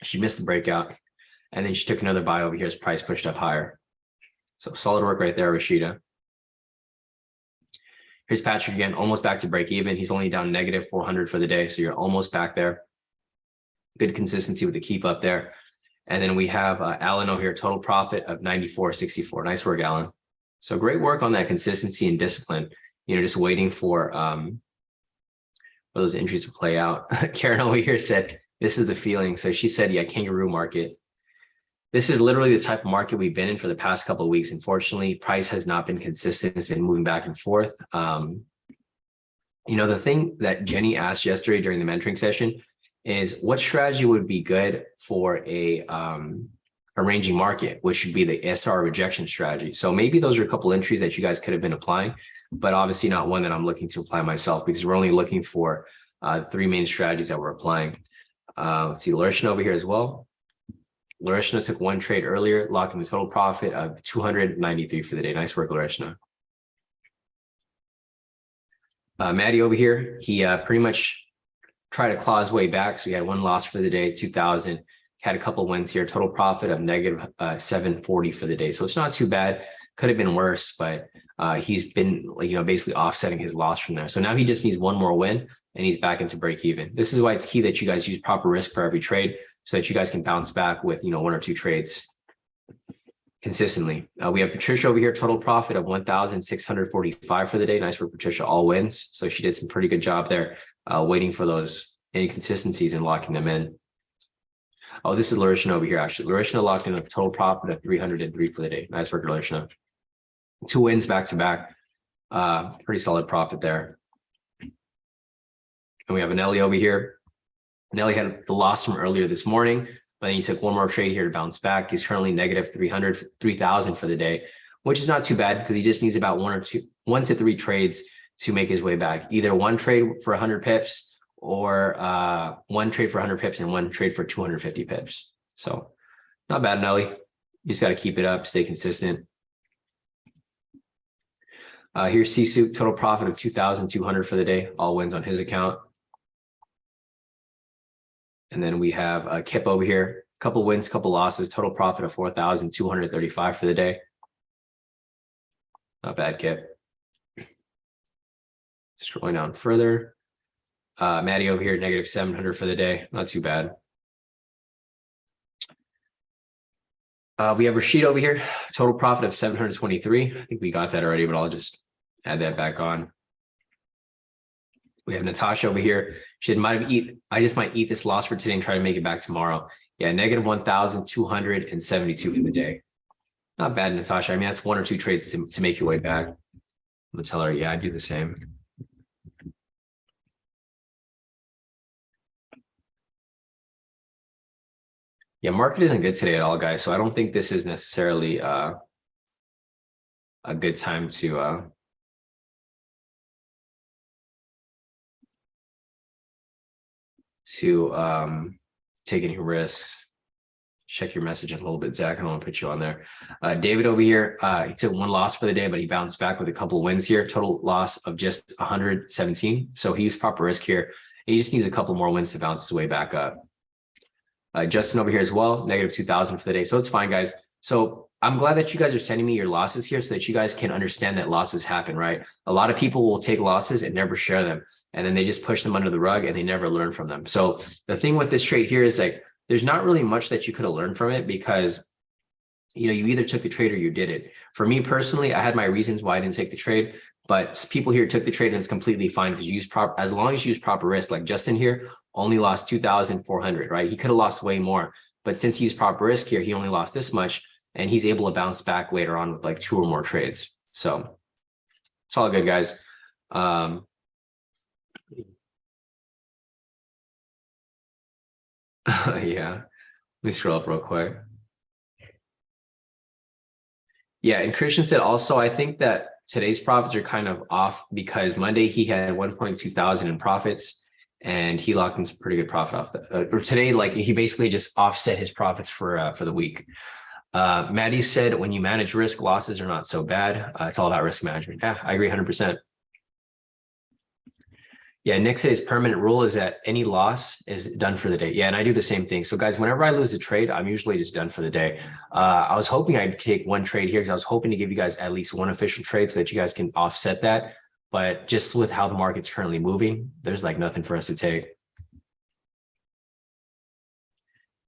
She missed the breakout, and then she took another buy over here as price pushed up higher. So solid work right there, Rashida. Here's Patrick again, almost back to break even. He's only down negative 400 for the day, so you're almost back there. Good consistency with the keep up there. And then we have Alan over here, total profit of 94.64. Nice work, Alan. So great work on that consistency and discipline. You know, just waiting for those entries to play out. Karen over here said, this is the feeling. So she said, yeah, kangaroo market. This is literally the type of market we've been in for the past couple of weeks. Unfortunately, price has not been consistent. It's been moving back and forth. You know, the thing that Jenny asked yesterday during the mentoring session is what strategy would be good for a ranging market, which should be the SR rejection strategy. So maybe those are a couple entries that you guys could have been applying, but obviously not one that I'm looking to apply myself, because we're only looking for three main strategies that we're applying. Let's see, Larishna over here as well. Larishna took one trade earlier, locking the total profit of 293 for the day. Nice work, Larishna. Maddie over here, he pretty much tried to claw his way back. So he had one loss for the day, 2,000. Had a couple wins here. Total profit of negative 740 for the day. So it's not too bad. Could have been worse, but he's been, you know, basically offsetting his loss from there. So now he just needs one more win, and he's back into break even. This is why it's key that you guys use proper risk for every trade, so that you guys can bounce back with, you know, one or two trades consistently. We have Patricia over here, total profit of 1,645 for the day. Nice for Patricia, all wins. So she did some pretty good job there, waiting for those inconsistencies and locking them in. Oh, this is Larishna over here, actually. Larishna locked in a total profit of 303 for the day. Nice work, Larishna. Two wins back to back. Pretty solid profit there. And we have Anelli over here. Nelly had the loss from earlier this morning, but then he took one more trade here to bounce back. He's currently negative 3,000 for the day, which is not too bad because he just needs about one to three trades to make his way back. Either one trade for 100 pips or one trade for 100 pips and one trade for 250 pips. So not bad, Nelly. You just got to keep it up, stay consistent. Here's Sisu, total profit of 2,200 for the day, all wins on his account. And then we have Kip over here, couple wins, couple losses, total profit of 4,235 for the day. Not bad, Kip. Scrolling down further. Maddie over here, negative 700 for the day. Not too bad. We have Rashid over here, total profit of 723. I think we got that already, but I'll just add that back on. We have Natasha over here. She I just might eat this loss for today and try to make it back tomorrow. Yeah, negative 1,272 for the day. Not bad, Natasha. I mean, that's one or two trades to make your way back. I'm gonna tell her, yeah, I do the same. Yeah, market isn't good today at all, guys. So I don't think this is necessarily a good time to take any risks. Check your message in a little bit, Zach. I don't want to put you on there. David over here, he took one loss for the day, but he bounced back with a couple of wins here. Total loss of just 117. So he used proper risk here. He just needs a couple more wins to bounce his way back up. Justin over here as well, negative 2,000 for the day. So it's fine, guys. So I'm glad that you guys are sending me your losses here so that you guys can understand that losses happen, right? A lot of people will take losses and never share them. And then they just push them under the rug and they never learn from them. So the thing with this trade here is like, there's not really much that you could have learned from it because, you know, you either took the trade or you did it. For me personally, I had my reasons why I didn't take the trade, but people here took the trade and it's completely fine because you use proper, as long as you use proper risk, like Justin here only lost 2,400, right? He could have lost way more, but since he used proper risk here, he only lost this much and he's able to bounce back later on with like 2 or more trades. So it's all good, guys. Yeah, let me scroll up real quick. Yeah, and Christian said also, I think that today's profits are kind of off because Monday he had 1.2 thousand in profits and he locked in some pretty good profit off that. Or today, like he basically just offset his profits for the week. Maddie said, when you manage risk, losses are not so bad. It's all about risk management. Yeah, I agree 100%. Yeah, Nick says permanent rule is that any loss is done for the day. Yeah, and I do the same thing. So guys, whenever I lose a trade, I'm usually just done for the day. I was hoping I'd take one trade here because I was hoping to give you guys at least one official trade so that you guys can offset that. But just with how the market's currently moving, there's like nothing for us to take.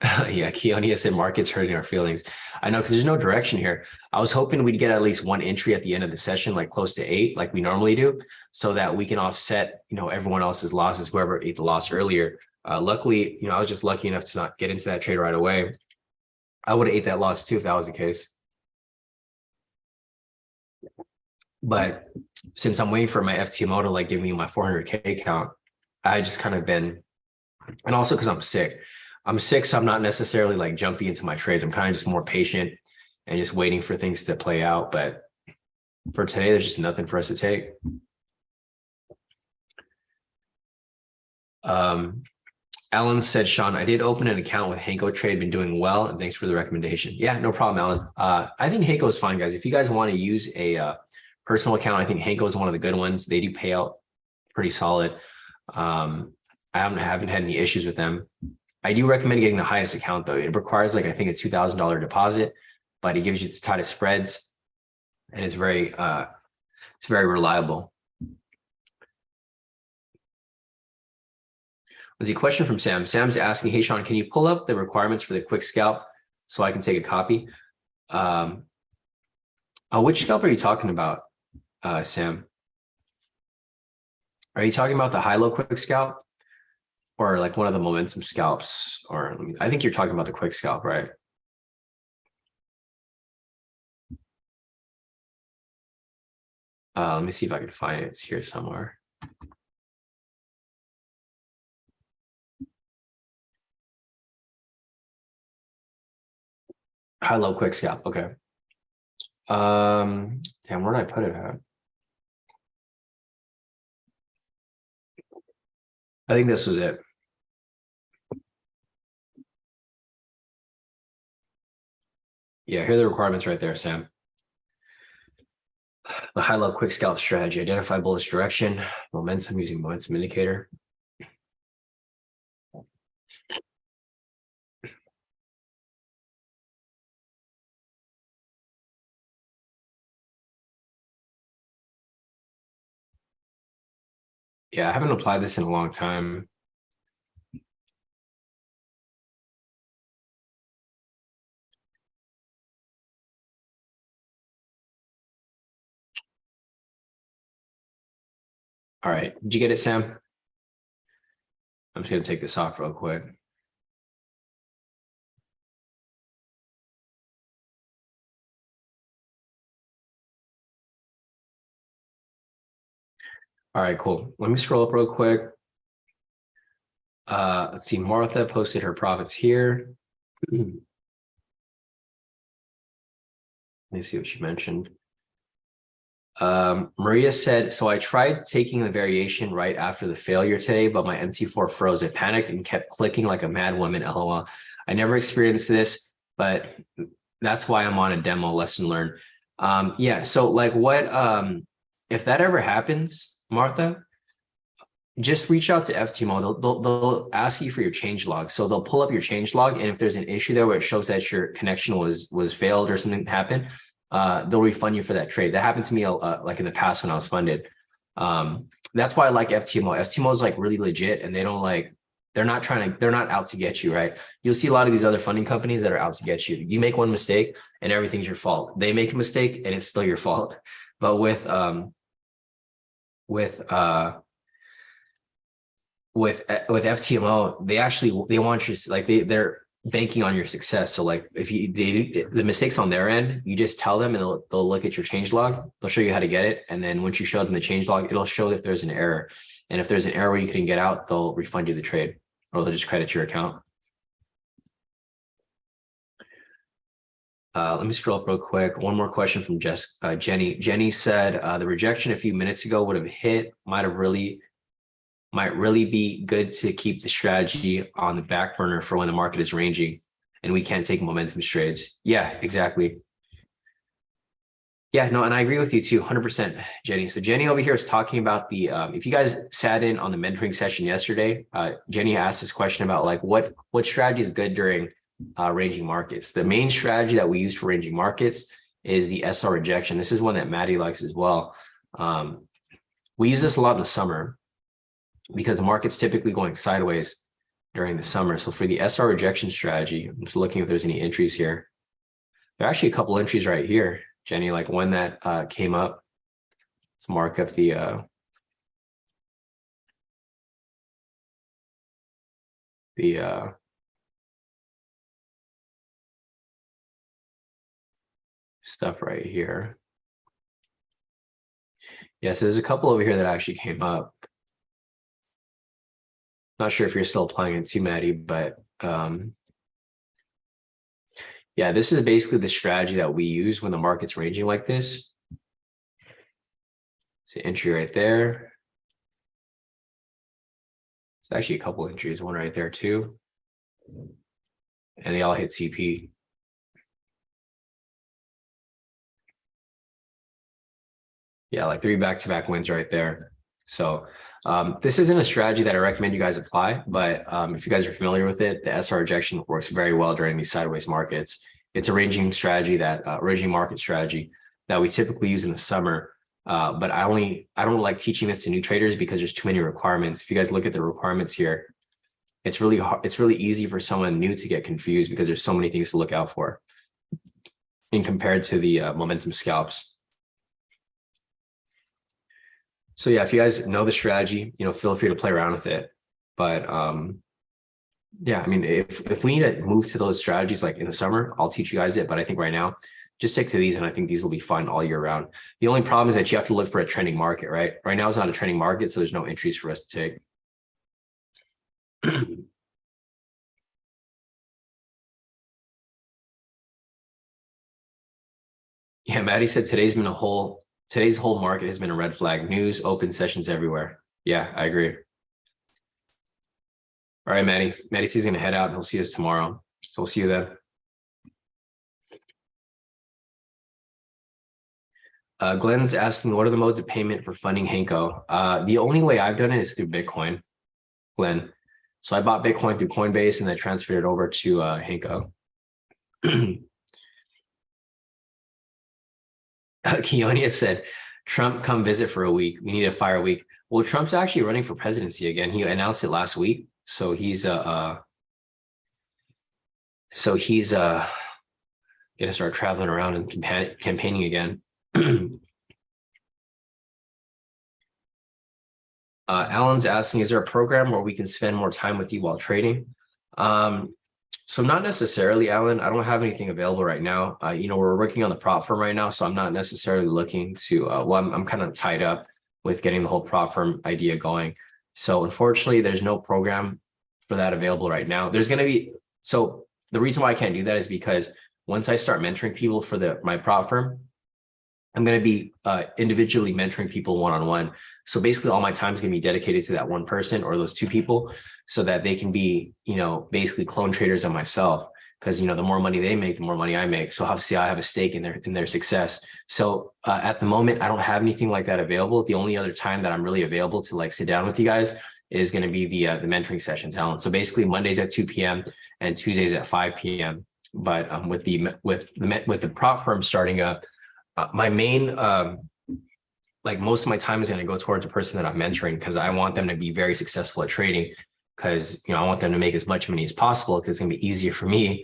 Yeah, Keonia said market's hurting our feelings. I know because there's no direction here. I was hoping we'd get at least one entry at the end of the session, like close to 8, like we normally do, so that we can offset, you know, everyone else's losses, whoever ate the loss earlier. Luckily, you know, I was just lucky enough to not get into that trade right away. I would have ate that loss too if that was the case. But since I'm waiting for my FTMO to like give me my 400K count, I just kind of been, and also because I'm sick, so I'm not necessarily like jumping into my trades. I'm kind of just more patient and just waiting for things to play out. But for today, there's just nothing for us to take. Alan said, Sean, I did open an account with Hanko Trade, been doing well, and thanks for the recommendation. Yeah, no problem, Alan. I think Hanko is fine, guys. If you guys want to use a personal account, I think Hanko is one of the good ones. They do pay out pretty solid. I haven't had any issues with them. I do recommend getting the highest account though. It requires like, I think a $2,000 deposit, but it gives you the tightest spreads and it's very reliable. There's a question from Sam. Sam's asking, hey, Sean, can you pull up the requirements for the quick scalp so I can take a copy? Which scalp are you talking about, Sam? Are you talking about the high-low quick scalp? Or like one of the momentum scalps, or I think you're talking about the quick scalp, right? Let me see if I can find it. It's here somewhere. High-low quick scalp. Okay. Damn, where did I put it at? I think this was it. Yeah, here are the requirements right there, Sam. The high-low quick scalp strategy: identify bullish direction, momentum using momentum indicator. Yeah, I haven't applied this in a long time. All right, did you get it, Sam? I'm just gonna take this off real quick. All right, cool. Let me scroll up real quick. Let's see. Martha posted her profits here. Let me see what she mentioned. Maria said, so I tried taking the variation right after the failure today, but my MT4 froze. It panicked and kept clicking like a mad woman. LOL. I never experienced this, but that's why I'm on a demo. Lesson learned. Yeah. So like what, if that ever happens, Martha, just reach out to FTMO. They'll ask you for your change log. So they'll pull up your change log, and if there's an issue there where it shows that your connection was failed or something happened, they'll refund you for that trade. That happened to me like in the past when I was funded. That's why I like FTMO. FTMO is like really legit, and they don't like, they're not out to get you, right? You'll see a lot of these other funding companies that are out to get you. You make one mistake and everything's your fault. They make a mistake and it's still your fault. But with FTMO, they want you, like they're banking on your success. So like if the mistakes on their end, you just tell them and they'll look at your change log. They'll show you how to get it. And then once you show them the change log, it'll show if there's an error. And if there's an error where you couldn't get out, they'll refund you the trade, or they'll just credit your account. Let me scroll up real quick. One more question from Jenny. Jenny said the rejection a few minutes ago would have hit, might really be good to keep the strategy on the back burner for when the market is ranging and we can't take momentum trades. Yeah, exactly. Yeah, no, and I agree with you too, 100%, Jenny. So Jenny over here is talking about the, if you guys sat in on the mentoring session yesterday, Jenny asked this question about like what strategy is good during ranging markets. The main strategy that we use for ranging markets is the SR rejection. This is one that Maddie likes as well. We use this a lot in the summer because the market's typically going sideways during the summer. So for the SR rejection strategy, I'm just looking if there's any entries here. There are actually a couple entries right here, Jenny, like one that came up. Let's mark up the stuff right here. Yeah, so there's a couple over here that actually came up. Not sure if you're still applying it to Maddie, but yeah, this is basically the strategy that we use when the market's ranging like this. So entry right there. It's actually a couple entries, one right there too. And they all hit CP. Yeah, like 3 back-to-back wins right there. So this isn't a strategy that I recommend you guys apply, but if you guys are familiar with it, the SR rejection works very well during these sideways markets. It's a ranging strategy ranging market strategy that we typically use in the summer. But I don't like teaching this to new traders because there's too many requirements. If you guys look at the requirements here, it's really hard, it's really easy for someone new to get confused because there's so many things to look out for in compared to the momentum scalps. So yeah, if you guys know the strategy, feel free to play around with it. But yeah, I mean, if we need to move to those strategies like in the summer, I'll teach you guys it. But I think right now, just stick to these, and I think these will be fun all year round. The only problem is that you have to look for a trending market, right? Right now it's not a trending market, so there's no entries for us to take. Yeah, Maddie said today's whole market has been a red flag. News, open sessions everywhere. Yeah, I agree. All right, Maddie. Maddie says he's going to head out and he'll see us tomorrow. So we'll see you then. Glenn's asking, what are the modes of payment for funding Hanko? The only way I've done it is through Bitcoin, Glenn. So I bought Bitcoin through Coinbase and I transferred it over to Hanko. Keonia said, Trump come visit for a week. We need a fire week. Well, Trump's actually running for presidency again. He announced it last week. So he's gonna start traveling around and campaigning again. Alan's asking, is there a program where we can spend more time with you while trading? So not necessarily, Alan. I don't have anything available right now. We're working on the prop firm right now, so I'm not necessarily looking to, I'm kind of tied up with getting the whole prop firm idea going. So unfortunately, there's no program for that available right now. There's going to be, so the reason why I can't do that is because once I start mentoring people for my prop firm, I'm going to be individually mentoring people one-on-one. So basically all my time is going to be dedicated to that one person or those two people so that they can be, basically clone traders on myself. because the more money they make, the more money I make. So obviously I have a stake in their success. So at the moment, I don't have anything like that available. The only other time that I'm really available to like sit down with you guys is going to be the mentoring sessions, Alan. So basically Mondays at 2 p.m. and Tuesdays at 5 p.m. But with the prop firm starting up, my main like most of my time is going to go towards the person that I'm mentoring, because I want them to be very successful at trading, because I want them to make as much money as possible, because it's going to be easier for me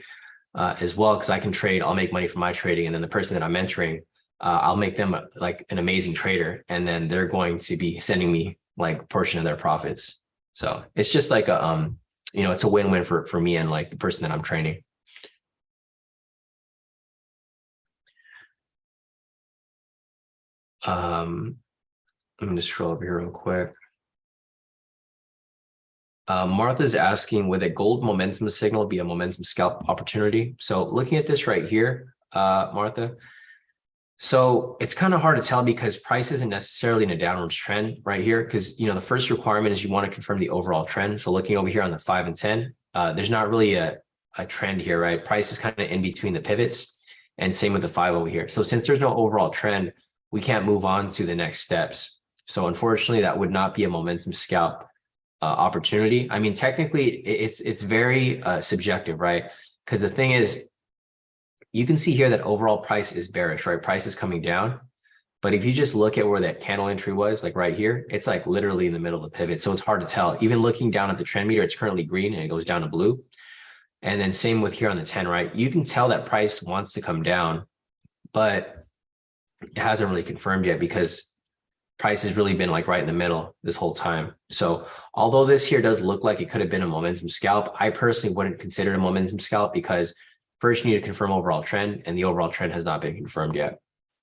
as well, because I can trade, I'll make money from my trading, and then the person that I'm mentoring, I'll make them like an amazing trader, and then they're going to be sending me like a portion of their profits. So it's just like a it's a win-win for me and like the person that I'm training. I'm going to scroll over here real quick. Martha's asking, would a gold momentum signal be a momentum scalp opportunity? So looking at this right here, Martha, so it's kind of hard to tell because price isn't necessarily in a downwards trend right here, because the first requirement is you want to confirm the overall trend. So looking over here on the 5 and 10, there's not really a trend here, right? Price is kind of in between the pivots, and same with the 5 over here. So since there's no overall trend, we can't move on to the next steps. So unfortunately, that would not be a momentum scalp opportunity. I mean, technically, it's very subjective, right? Because the thing is, you can see here that overall price is bearish, right? Price is coming down. But if you just look at where that candle entry was, like right here, it's like literally in the middle of the pivot. So it's hard to tell. Even looking down at the trend meter, it's currently green and it goes down to blue. And then same with here on the 10, right? You can tell that price wants to come down, but it hasn't really confirmed yet, because price has really been like right in the middle this whole time. So although this here does look like it could have been a momentum scalp, I personally wouldn't consider it a momentum scalp, because first you need to confirm overall trend, and the overall trend has not been confirmed yet.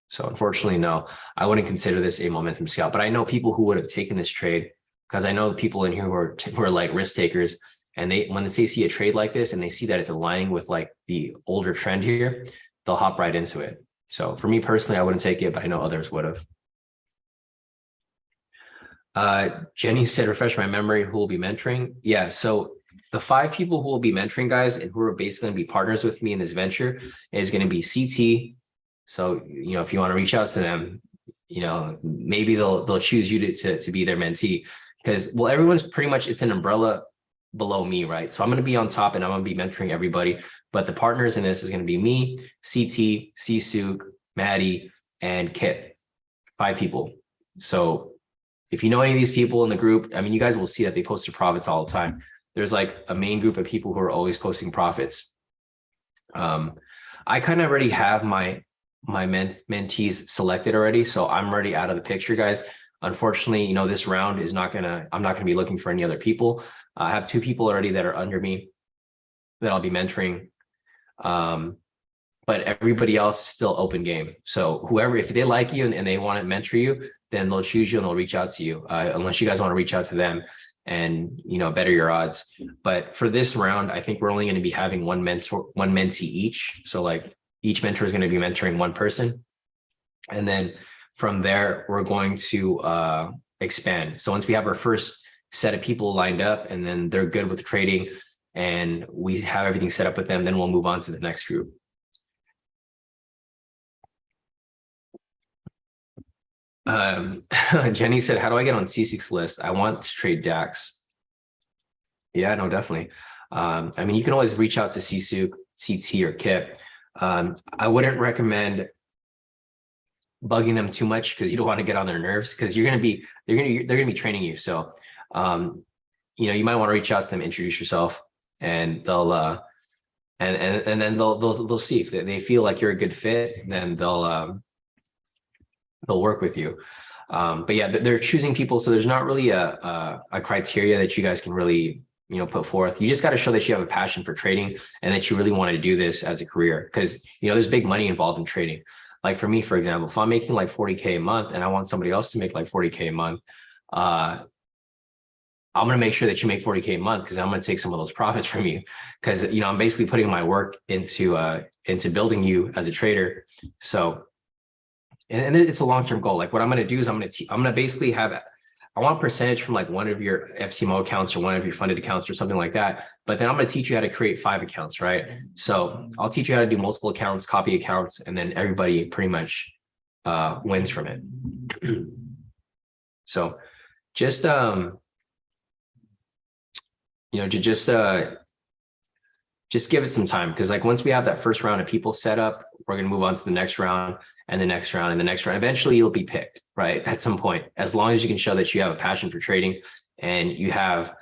So unfortunately, no, I wouldn't consider this a momentum scalp. But I know people who would have taken this trade, because I know the people in here who are like risk takers, and when they see a trade like this and they see that it's aligning with like the older trend here, they'll hop right into it. So for me personally, I wouldn't take it, but I know others would have. Jenny said, refresh my memory, who will be mentoring? Yeah, so the 5 people who will be mentoring, guys, and who are basically going to be partners with me in this venture is going to be CT. So, if you want to reach out to them, maybe they'll choose you to be their mentee, because, well, everyone's pretty much, it's an umbrella below me, right? So I'm going to be on top and I'm going to be mentoring everybody. But the partners in this is going to be me, CT, Sisuk, Maddie, and Kit. 5 people. So if you know any of these people in the group, I mean, you guys will see that they post their profits all the time. There's like a main group of people who are always posting profits. I kind of already have my mentees selected already, so I'm already out of the picture, guys. Unfortunately, this round is I'm not gonna be looking for any other people. I have 2 people already that are under me that I'll be mentoring. But everybody else is still open game. So whoever, if they like you and they want to mentor you, then they'll choose you and they'll reach out to you, unless you guys want to reach out to them and better your odds. But for this round, I think we're only going to be having one mentee each. So like each mentor is going to be mentoring one person, and then from there we're going to expand. So once we have our first set of people lined up and then they're good with trading and we have everything set up with them, then we'll move on to the next group. Jenny said, how do I get on C6 list? I want to trade DAX. Yeah, no, definitely. I mean, you can always reach out to Sisuk, CT, or Kit. I wouldn't recommend bugging them too much, because you don't want to get on their nerves, because they're gonna be training you. So you might want to reach out to them, introduce yourself, and they'll and then they'll see if they feel like you're a good fit, then they'll work with you. But yeah, they're choosing people, so there's not really a criteria that you guys can really put forth. You just got to show that you have a passion for trading and that you really want to do this as a career, because there's big money involved in trading. Like for me, for example, if I'm making like 40K a month and I want somebody else to make like 40K a month, I'm going to make sure that you make 40K a month, because I'm going to take some of those profits from you, because I'm basically putting my work into building you as a trader. So, and it's a long-term goal. Like what I'm going to do is I'm going to basically have I want a percentage from like one of your FCMO accounts or one of your funded accounts or something like that. But then I'm going to teach you how to create 5 accounts, right? So I'll teach you how to do multiple accounts, copy accounts, and then everybody pretty much wins from it. So just just give it some time, because like once we have that first round of people set up, we're going to move on to the next round and the next round and the next round. Eventually you'll be picked, right? At some point, as long as you can show that you have a passion for trading and you have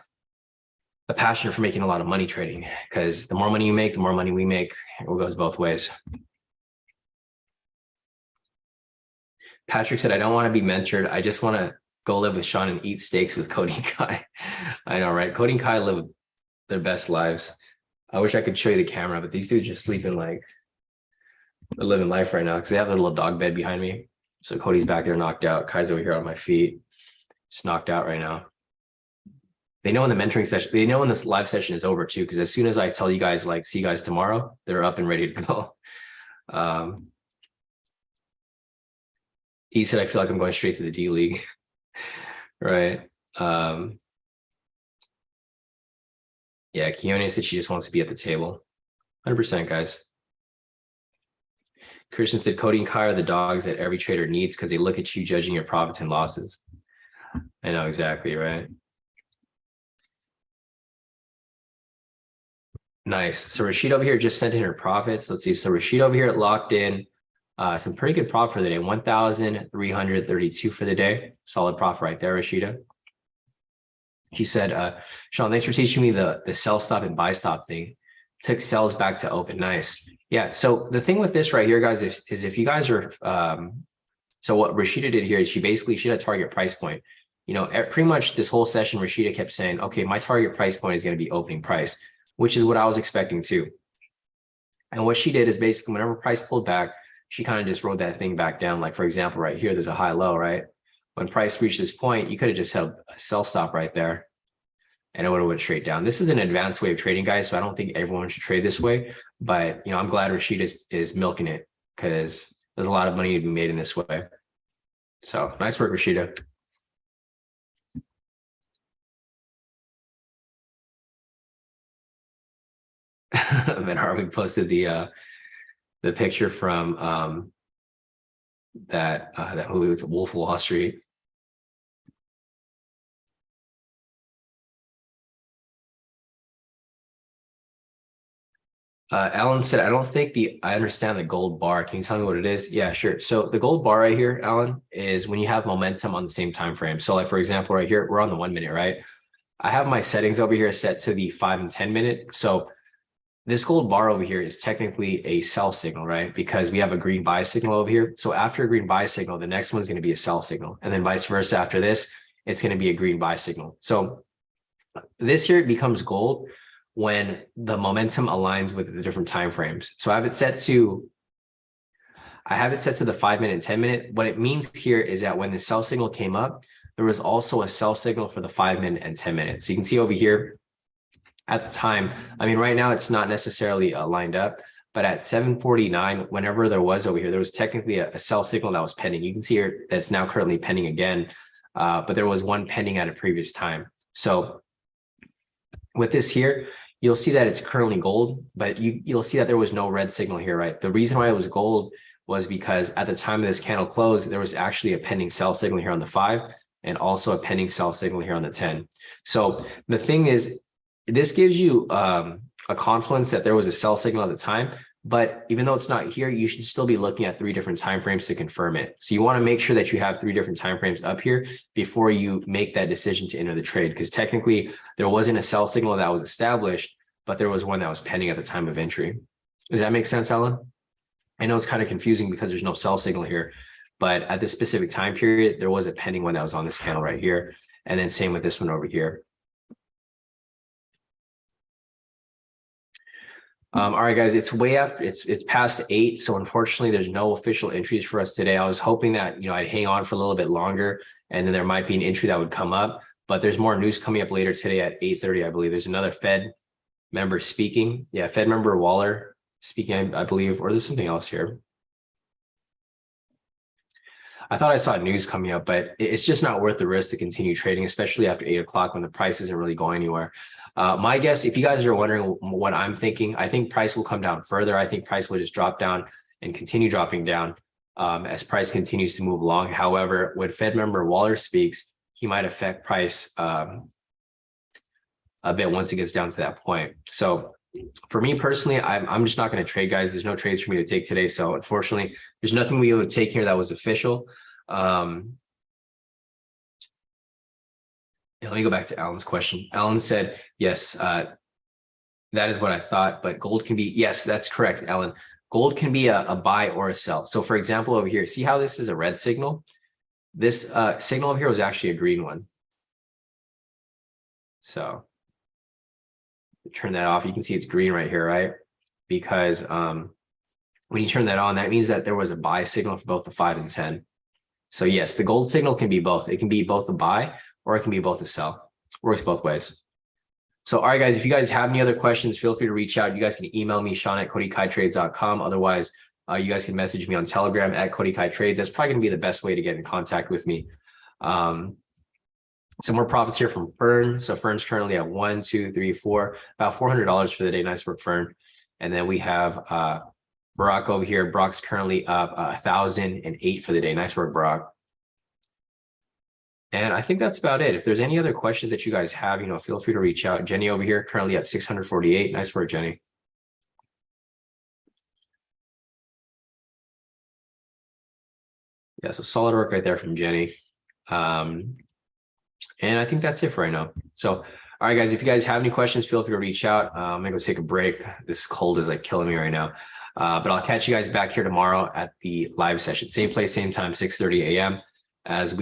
a passion for making a lot of money trading, because the more money you make, the more money we make. It goes both ways. Patrick said, I don't want to be mentored. I just want to go live with Sean and eat steaks with Kodi and Kai. I know, right? Kodi and Kai live their best lives. I wish I could show you the camera, but these dudes just sleeping like they're living life right now, because they have their little dog bed behind me. So Cody's back there knocked out. Kai's over here on my feet, just knocked out right now. They know when the mentoring session, they know when this live session is over too, because as soon as I tell you guys, like, see you guys tomorrow, they're up and ready to go. He said, I feel like I'm going straight to the D League. Right. Yeah, Keone said she just wants to be at the table. 100%, guys. Christian said, Kodi and Kai are the dogs that every trader needs, because they look at you judging your profits and losses. I know, exactly, right? Nice. So Rashid over here just sent in her profits. Let's see. So Rashid over here locked in some pretty good profit for the day. 1,332 for the day. Solid profit right there, Rashida. She said, Sean, thanks for teaching me the sell stop and buy stop thing. Took sells back to open. Nice. Yeah. So the thing with this right here, guys, is if you guys are, so what Rashida did here is she had a target price point. You know, pretty much this whole session, Rashida kept saying, okay, my target price point is going to be opening price, which is what I was expecting too. And what she did is basically whenever price pulled back, she kind of just rode that thing back down. Like, for example, right here, there's a high low, right? When price reached this point, you could have just held a sell stop right there and it would have went straight down. This is an advanced way of trading, guys. So I don't think everyone should trade this way, but you know, I'm glad Rashida is milking it, because there's a lot of money to be made in this way. So nice work, Rashida. Then Harvey posted the picture from that movie with Wolf of Wall Street. Alan said, I don't think I understand the gold bar. Can you tell me what it is? Yeah, sure. So the gold bar right here, Alan, is when you have momentum on the same time frame. So like, for example, right here, we're on the 1 minute, right? I have my settings over here set to the 5 and 10 minute. So this gold bar over here is technically a sell signal, right? Because we have a green buy signal over here. So after a green buy signal, the next one's going to be a sell signal. And then vice versa after this, it's going to be a green buy signal. So this here becomes gold when the momentum aligns with the different time frames. So I have it set to the 5 minute and 10 minute. What it means here is that when the sell signal came up, there was also a sell signal for the 5 minute and 10 minute. So you can see over here at the time, I mean, right now it's not necessarily lined up, but at 7:49, whenever there was over here, there was technically a sell signal that was pending. You can see here that it's now currently pending again, but there was one pending at a previous time. So with this here, you'll see that it's currently gold, but you'll see that there was no red signal here, right? The reason why it was gold was because at the time of this candle close, there was actually a pending sell signal here on the 5 and also a pending sell signal here on the 10. So the thing is, this gives you a confluence that there was a sell signal at the time, but even though it's not here, you should still be looking at 3 different timeframes to confirm it. So you want to make sure that you have 3 different timeframes up here before you make that decision to enter the trade, because technically there wasn't a sell signal that was established, but there was one that was pending at the time of entry. Does that make sense, Alan? I know it's kind of confusing because there's no sell signal here, but at this specific time period, there was a pending one that was on this candle right here. And then same with this one over here. All right, guys, it's way after, it's past 8. So unfortunately, there's no official entries for us today. I was hoping that, you know, I'd hang on for a little bit longer and then there might be an entry that would come up, but there's more news coming up later today at 8:30, I believe. There's another Fed member speaking. Yeah, Fed member Waller speaking, I believe, or there's something else here. I thought I saw news coming up, but it's just not worth the risk to continue trading, especially after 8 o'clock when the price isn't really going anywhere. My guess, if you guys are wondering what I'm thinking, I think price will come down further. I think price will just drop down and continue dropping down as price continues to move along. However, when Fed member Waller speaks, he might affect price a bit once it gets down to that point. So for me personally, I'm just not going to trade, guys. There's no trades for me to take today. So unfortunately, there's nothing we would take here that was official. Let me go back to Alan's question. Alan said, yes, that is what I thought, but gold can be, yes, that's correct, Alan. Gold can be a buy or a sell. So for example, over here, see how this is a red signal? This signal over here was actually a green one. So turn that off. You can see it's green right here, right? Because when you turn that on, that means that there was a buy signal for both the 5 and 10. So yes, the gold signal can be both. It can be both a buy or it can be both a sell. Works both ways. So, all right, guys, if you guys have any other questions, feel free to reach out. You guys can email me, Sean@KodiKaiTrades.com. Otherwise, you guys can message me on Telegram @KodiKaiTrades. That's probably going to be the best way to get in contact with me. Some more profits here from Fern. So Fern's currently at 1, 2, 3, 4, about $400 for the day. Nice work, Fern. And then we have Brock over here. Brock's currently up 1,008 for the day. Nice work, Brock. And I think that's about it. If there's any other questions that you guys have, feel free to reach out. Jenny over here, currently up 648. Nice work, Jenny. Yeah, so solid work right there from Jenny. And I think that's it for right now. So, all right, guys, if you guys have any questions, feel free to reach out. I'm gonna go take a break. This cold is like killing me right now. But I'll catch you guys back here tomorrow at the live session. Same place, same time, 6:30 a.m. as we